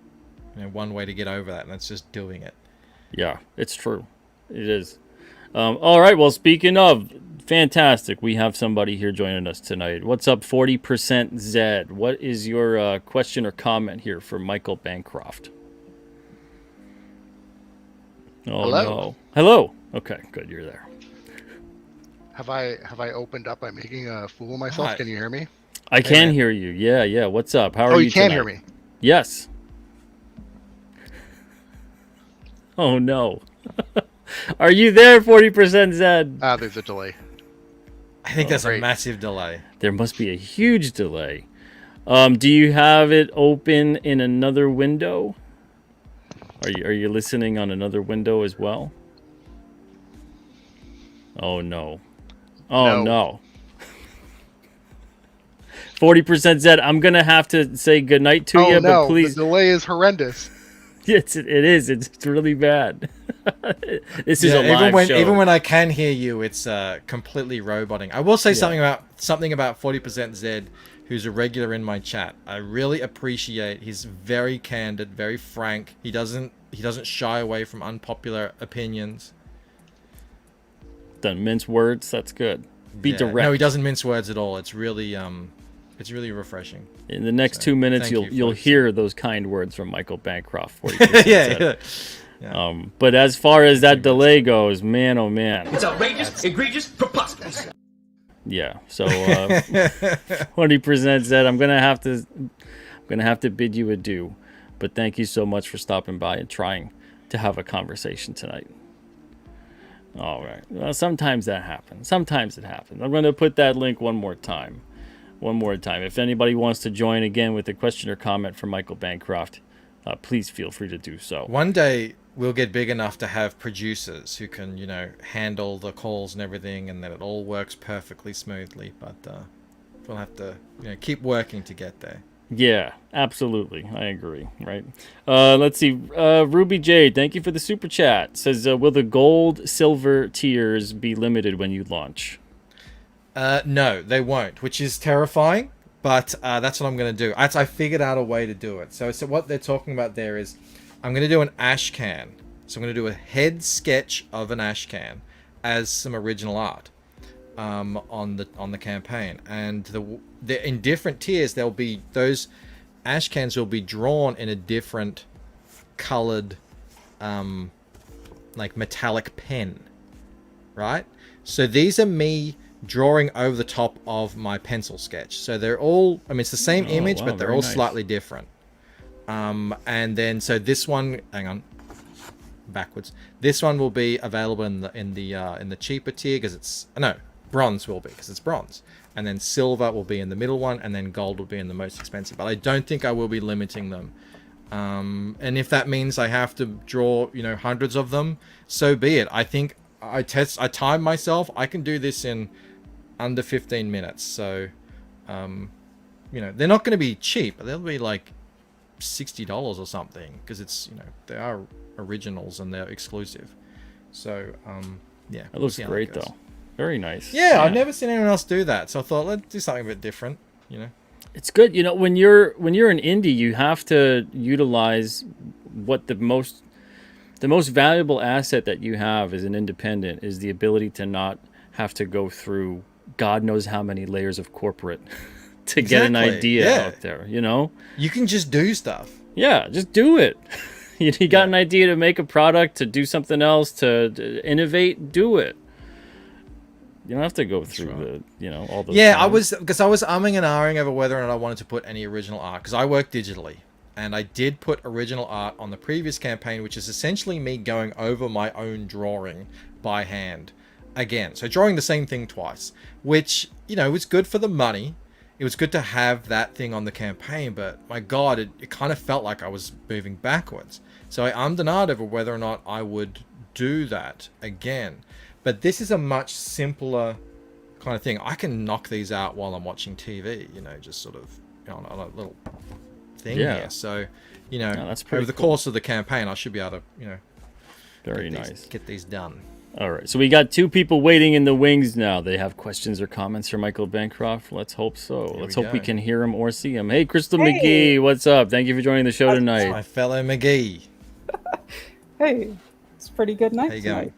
one way to get over that, and that's just doing it. Yeah, it's true. It is. All right. Well, speaking of fantastic, we have somebody here joining us tonight. What's up, 40% Zed? What is your question or comment here for Michael Bancroft? Oh, hello. No. Hello. Okay, good. You're there. Have I opened up by making a fool of myself? Hi. Can you hear me? I can hear you. Yeah. What's up? How are you? Oh, you can tonight? hear me. Yes. Oh no. Are you there, 40% Zed? There's a delay. I think there's a massive delay. There must be a huge delay. Do you have it open in another window? Are you listening on another window as well? Oh no. Oh no. 40% Zed, I'm gonna have to say goodnight to you, but please. The delay is horrendous. It is. It's really bad. This is a live show. Even when I can hear you, it's completely roboting. I will say something about 40% Zed, who's a regular in my chat. I really appreciate. He's very candid, very frank. He doesn't shy away from unpopular opinions. Doesn't mince words. That's good. Be direct. No, he doesn't mince words at all. It's really refreshing. In the next 2 minutes, you'll hear those kind words from Michael Bancroft. 40% yeah. But as far as that delay goes, man, oh man, it's outrageous, egregious, preposterous. Yeah. So 20% Zed, I'm gonna have to bid you adieu. But thank you so much for stopping by and trying to have a conversation tonight. All right. Well, sometimes that happens. Sometimes it happens. I'm going to put that link one more time. If anybody wants to join again with a question or comment for Michael Bancroft, please feel free to do so. One day we'll get big enough to have producers who can, handle the calls and everything, and that it all works perfectly smoothly. But we'll have to, keep working to get there. Yeah, absolutely. I agree. Right. Let's see. Ruby J, thank you for the super chat. Says, will the gold, silver tiers be limited when you launch? No, they won't, which is terrifying. But that's what I'm going to do. I figured out a way to do it. So what they're talking about there is I'm going to do an ash can. So I'm going to do a head sketch of an ash can as some original art on the campaign. And in different tiers, there'll be those ash cans will be drawn in a different colored like metallic pen, right? So these are me drawing over the top of my pencil sketch. So they're all, it's the same image, but they're all slightly different. And then, so this one, hang on, backwards. This one will be available in the cheaper tier because it's, bronze will be because it's bronze. And then silver will be in the middle one, and then gold will be in the most expensive. But I don't think I will be limiting them. And if that means I have to draw, hundreds of them, so be it. I think I timed myself. I can do this in under 15 minutes. So, they're not going to be cheap. They'll be like $60 or something because it's, they are originals and they're exclusive. So, yeah. It looks great though. Very nice. Yeah, I've never seen anyone else do that. So I thought, let's do something a bit different, It's good. When you're an indie, you have to utilize what the most valuable asset that you have as an independent is the ability to not have to go through God knows how many layers of corporate to get an Exactly, idea yeah. out there, you know? You can just do stuff. Yeah, just do it. You got an idea to make a product, to do something else, to innovate, do it. You don't have to go through all those Yeah, things. I was umming and ahhing over whether or not I wanted to put any original art, because I work digitally, and I did put original art on the previous campaign, which is essentially me going over my own drawing by hand again. So drawing the same thing twice, which, was good for the money. It was good to have that thing on the campaign, but my God, it kind of felt like I was moving backwards. So I ummed and ahed over whether or not I would do that again. But this is a much simpler kind of thing. I can knock these out while I'm watching TV, just sort of on a little thing here. So, that's over the cool. course of the campaign, I should be able to, Very nice. Get these done. All right, so we got 2 people waiting in the wings now. They have questions or comments for Michael Bancroft. Let's hope so. Let's hope we can hear him or see him. Hey, Crystal McGee, what's up? Thank you for joining the show tonight. My fellow McGee. Hey, it's a pretty good night How you tonight. going?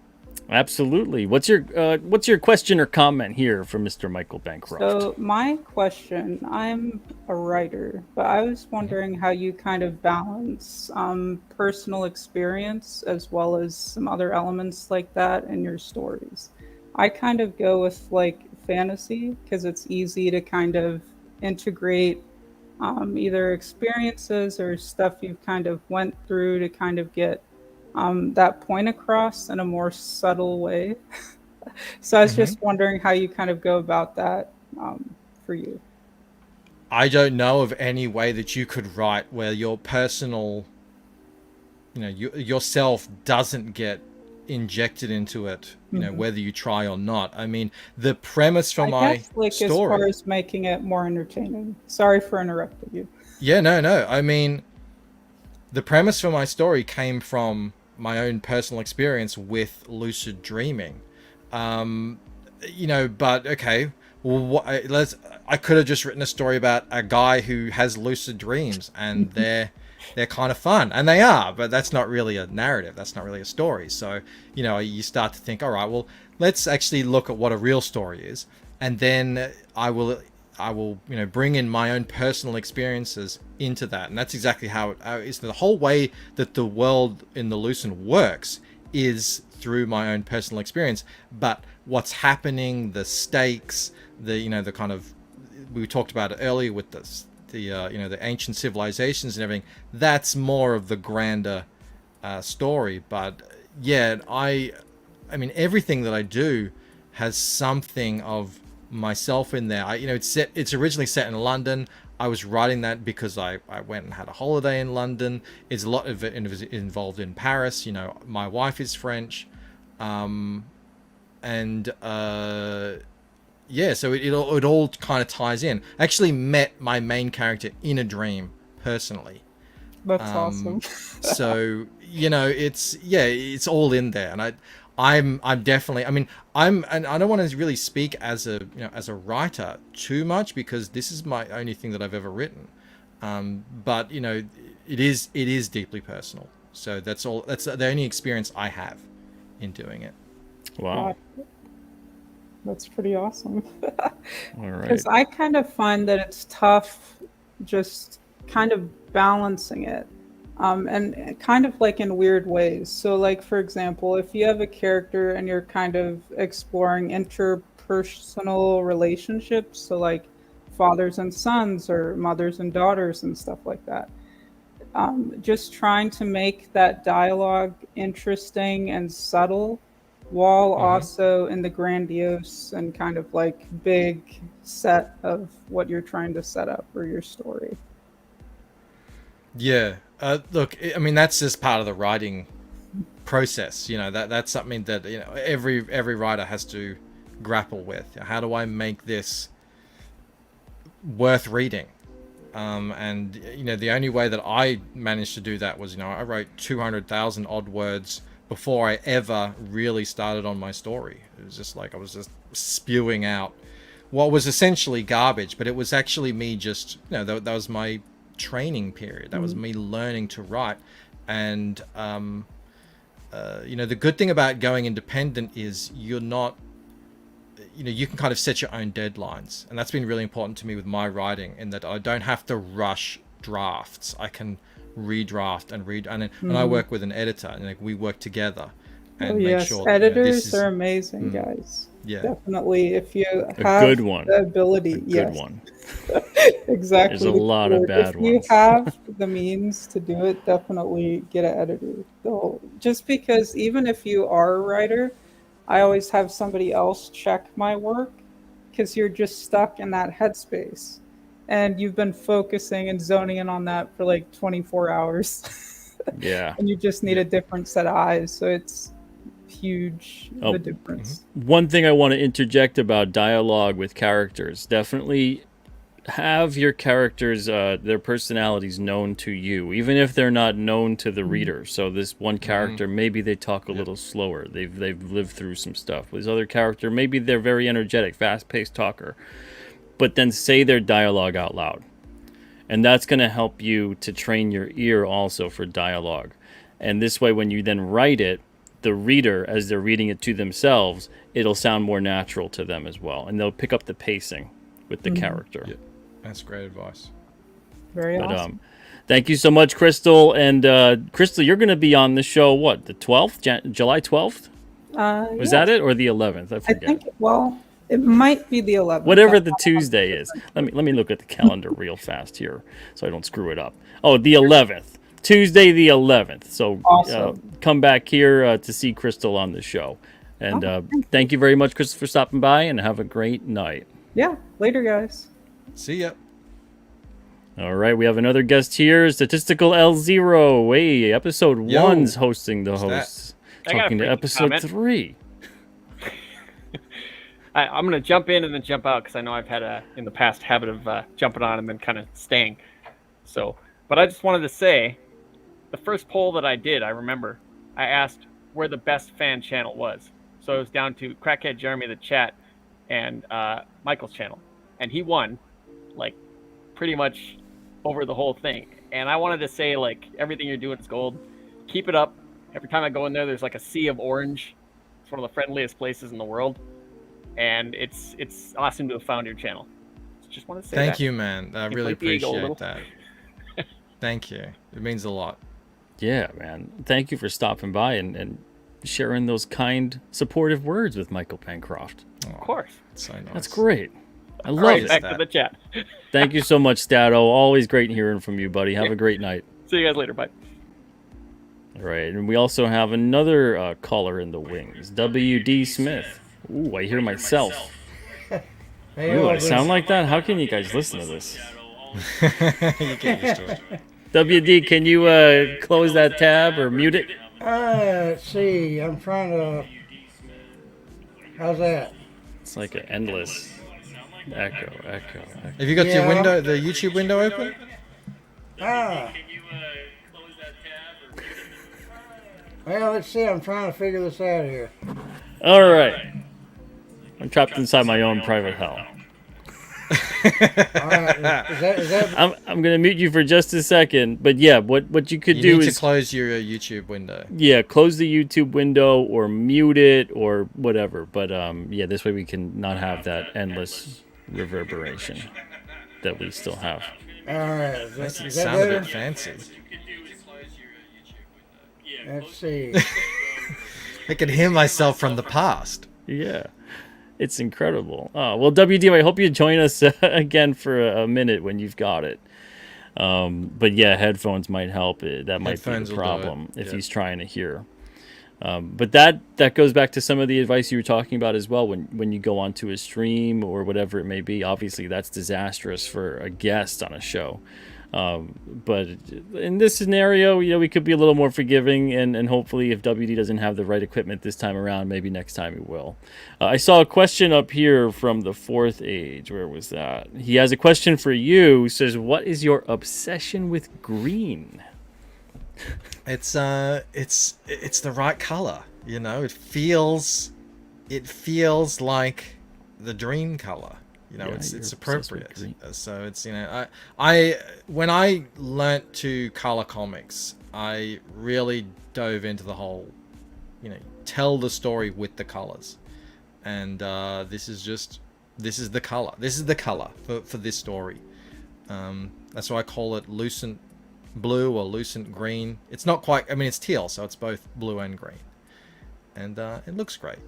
Absolutely. What's your question or comment here from Mr. Michael Bancroft? So my question, I'm a writer, but I was wondering how you kind of balance personal experience as well as some other elements like that in your stories. I kind of go with like fantasy because it's easy to kind of integrate either experiences or stuff you've kind of went through to kind of get that point across in a more subtle way. So I was just wondering how you kind of go about that for you. I don't know of any way that you could write where your personal, yourself doesn't get injected into it, whether you try or not. I mean, the premise for my guess, like, story. as far as making it more entertaining. Sorry for interrupting you. Yeah, no. I mean, the premise for my story came from my own personal experience with lucid dreaming. But okay, well, I could have just written a story about a guy who has lucid dreams, and they're kind of fun, and they are, but that's not really a narrative. That's not really a story. So, you start to think, all right, well, let's actually look at what a real story is, and then I will bring in my own personal experiences into that. And that's exactly how it is. The whole way that the world in the Lucent works is through my own personal experience. But what's happening, the stakes, the kind of, we talked about it earlier with the ancient civilizations and everything, that's more of the grander story. But yeah, I mean, everything that I do has something of myself in there. It's originally set in London. I was writing that because I went and had a holiday in London. It's a lot of it involved in Paris. My wife is French, so it all kind of ties in. I actually met my main character in a dream personally. That's awesome. So it's all in there, and I'm definitely, and I don't want to really speak as a writer too much, because this is my only thing that I've ever written. But it is deeply personal. So that's the only experience I have in doing it. Wow. That's pretty awesome. All right. Because I kind of find that it's tough just kind of balancing it. And kind of like in weird ways. So like, for example, if you have a character and you're kind of exploring interpersonal relationships, so like fathers and sons or mothers and daughters and stuff like that, just trying to make that dialogue interesting and subtle while also in the grandiose and kind of like big set of what you're trying to set up for your story. Yeah. Look, I mean, that's just part of the writing process. That's something that every writer has to grapple with. How do I make this worth reading? And the only way that I managed to do that was I wrote 200,000 odd words before I ever really started on my story. It was just like I was just spewing out what was essentially garbage, but it was actually me just that was my training period. That was me learning to write. And the good thing about going independent is you're not you can kind of set your own deadlines, and that's been really important to me with my writing, in that I don't have to rush drafts. I can redraft and read, and I work with an editor, and we work together and make sure that, editors are amazing, guys. Yeah, definitely. If you A have good one. the ability, A good one. Exactly. There's a lot of bad If you ones. have the means to do it, definitely get an editor. Just because even if you are a writer, I always have somebody else check my work, because you're just stuck in that headspace. And you've been focusing and zoning in on that for like 24 hours. Yeah. And you just need a different set of eyes. So it's huge, the difference. One thing I want to interject about dialogue with characters: definitely have your characters, their personalities known to you, even if they're not known to the reader. So this one character, maybe they talk a little slower. They've lived through some stuff. This other character, maybe they're very energetic, fast-paced talker. But then say their dialogue out loud. And that's going to help you to train your ear also for dialogue. And this way, when you then write it, the reader, as they're reading it to themselves, it'll sound more natural to them as well. And they'll pick up the pacing with the character. Yeah. That's great advice. Very awesome. Thank you so much, Crystal. And Crystal, you're going to be on the show, what, the 12th? July 12th? Was that it? Or the 11th? I forget. I think, it might be the 11th. Whatever the Tuesday is. Let me look at the calendar real fast here so I don't screw it up. Oh, the 11th. Tuesday the 11th. So Awesome. Come back here to see Crystal on the show. And thank you very much, Crystal, for stopping by, and have a great night. Yeah. Later, guys. See ya. All right, we have another guest here, Statistical L0. Hey, episode 1's hosting the hosts. Talking to episode 3. I'm going to jump in and then jump out, because I know I've had in the past habit of jumping on and then kind of staying. But I just wanted to say, the first poll that I did, I remember, I asked where the best fan channel was. So it was down to Crackhead Jeremy, the chat, and Michael's channel. And he won, like, pretty much over the whole thing. And I wanted to say, like, everything you're doing is gold. Keep it up. Every time I go in there, there's like a sea of orange. It's one of the friendliest places in the world. And it's awesome to have found your channel. Just want to say Thank you, man. I really appreciate that. Thank you. It means a lot. Yeah, man. Thank you for stopping by and sharing those kind, supportive words with Michael Bancroft. Of course. So nice. That's great. I love it. Back to the chat. Thank you so much, Stato. Always great hearing from you, buddy. Have a great night. See you guys later. Bye. All right, and we also have another caller in the wings, WD Smith. Ooh, I hear myself. Ooh, I sound like that? How can you guys listen to this? You get used to it. WD, can you close that tab or mute it? Let's see. I'm trying to. How's that? It's like an endless echo. Have you got your window, the YouTube window open? Well, let's see. I'm trying to figure this out here. All right. I'm trapped inside my own private hell. Is that... I'm gonna mute you for just a second, but yeah, what you could do is to close your YouTube window. Yeah, close the YouTube window or mute it or whatever. But yeah, this way we can not have that endless reverberation that we still have. All right, Makes it that sound a better? bit fancy. Let's see. I can hear myself from the past. Yeah. It's incredible. Oh, well, WD, I hope you join us again for a minute when you've got it. But yeah, headphones might help. That might be the problem if he's trying to hear. But that goes back to some of the advice you were talking about as well. When you go onto a stream or whatever it may be, obviously that's disastrous for a guest on a show. But in this scenario, we could be a little more forgiving, and hopefully if WD doesn't have the right equipment this time around, maybe next time he will. I saw a question up here from the Fourth Age. Where was that? He has a question for you. He says, what is your obsession with green? It's the right color. It feels like the dream color. It's appropriate. So it's I when I learnt to color comics, I really dove into the whole, tell the story with the colors, and this is the color. This is the color for this story. That's why I call it lucent blue or lucent green. It's not quite. I mean, it's teal, so it's both blue and green, and it looks great.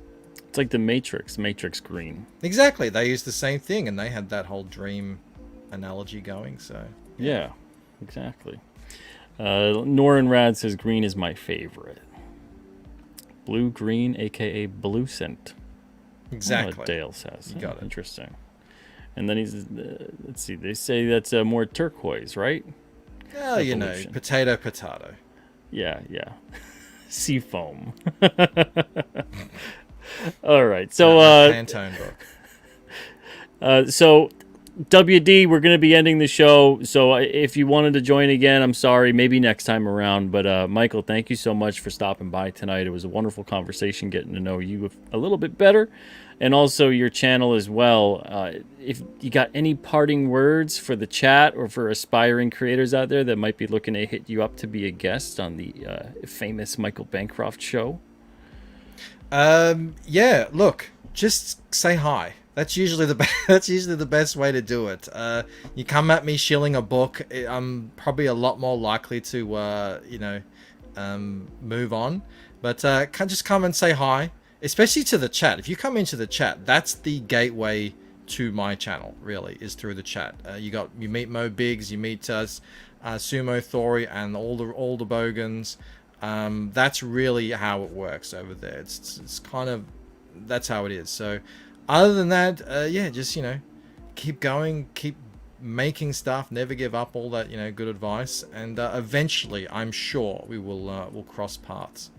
It's like the Matrix green. Exactly. They used the same thing, and they had that whole dream analogy going. So yeah, exactly. Norin Rad says green is my favorite. Blue green, aka Bluecent. Exactly. What Dale says. You got it. Interesting. And then he's let's see. They say that's more turquoise, right? Oh, you know, potato. Yeah. Sea foam. All right. So Pantone book. So WD, we're going to be ending the show. So if you wanted to join again, I'm sorry, maybe next time around. But Michael, thank you so much for stopping by tonight. It was a wonderful conversation, getting to know you a little bit better, and also your channel as well. If you got any parting words for the chat or for aspiring creators out there that might be looking to hit you up to be a guest on the famous Michael Bancroft show. Yeah, look, just say hi. That's usually the best way to do it. You come at me shilling a book, I'm probably a lot more likely to move on. But just come and say hi, especially to the chat. If you come into the chat, that's the gateway to my channel. Really, is through the chat. You meet Mo Biggs, you meet us, Sumo Thori, and all the Bogans. That's really how it works over there. It's kind of, that's how it is. So other than that, just keep going, keep making stuff, never give up, all that good advice, and eventually I'm sure we'll cross paths.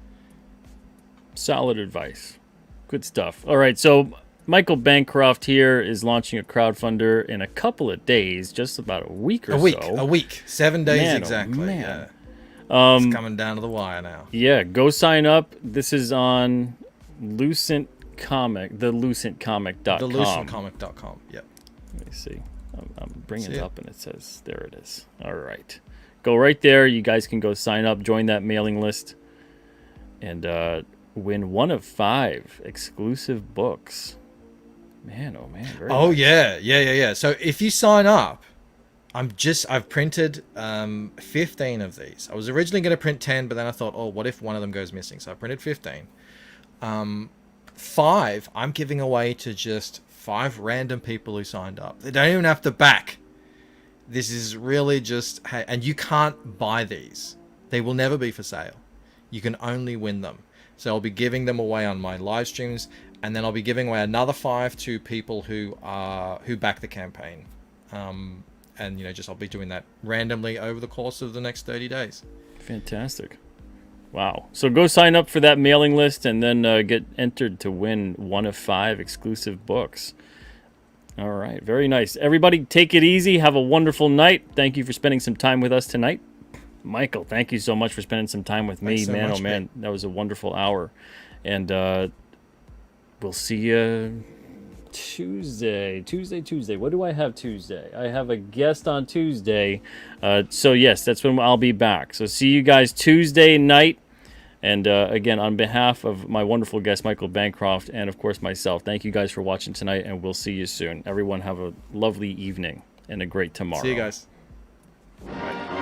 Solid advice. Good stuff. All right, so Michael Bancroft here is launching a crowdfunder in a couple of days, just about a week or so. A week. 7 days Man, exactly. oh, man. Yeah. It's coming down to the wire now. Yeah, go sign up. This is on Lucent Comic, thelucentcomic.com. Thelucentcomic.com, yep. Let me see. I'm bringing it up and it says, there it is. All right. Go right there. You guys can go sign up, join that mailing list, and win one of 5 exclusive books. Man, oh man. Oh, nice. Yeah. So if you sign up, I've printed 15 of these. I was originally going to print 10, but then I thought, what if one of them goes missing? So I printed 15. 5 I'm giving away to just 5 random people who signed up. They don't even have to back. This is really just, hey, and you can't buy these. They will never be for sale. You can only win them. So I'll be giving them away on my live streams, and then I'll be giving away another 5 to people who back the campaign. And I'll be doing that randomly over the course of the next 30 days. Fantastic. Wow. So go sign up for that mailing list and then get entered to win one of 5 exclusive books. All right. Very nice. Everybody take it easy. Have a wonderful night. Thank you for spending some time with us tonight. Michael, thank you so much for spending some time with me. Thanks so much, oh man, that was a wonderful hour. And we'll see you Tuesday. What do I have Tuesday? I have a guest on Tuesday. So yes, that's when I'll be back. So see you guys Tuesday night. And again, on behalf of my wonderful guest, Michael Bancroft, and of course myself, thank you guys for watching tonight, and we'll see you soon. Everyone have a lovely evening and a great tomorrow. See you guys. Bye.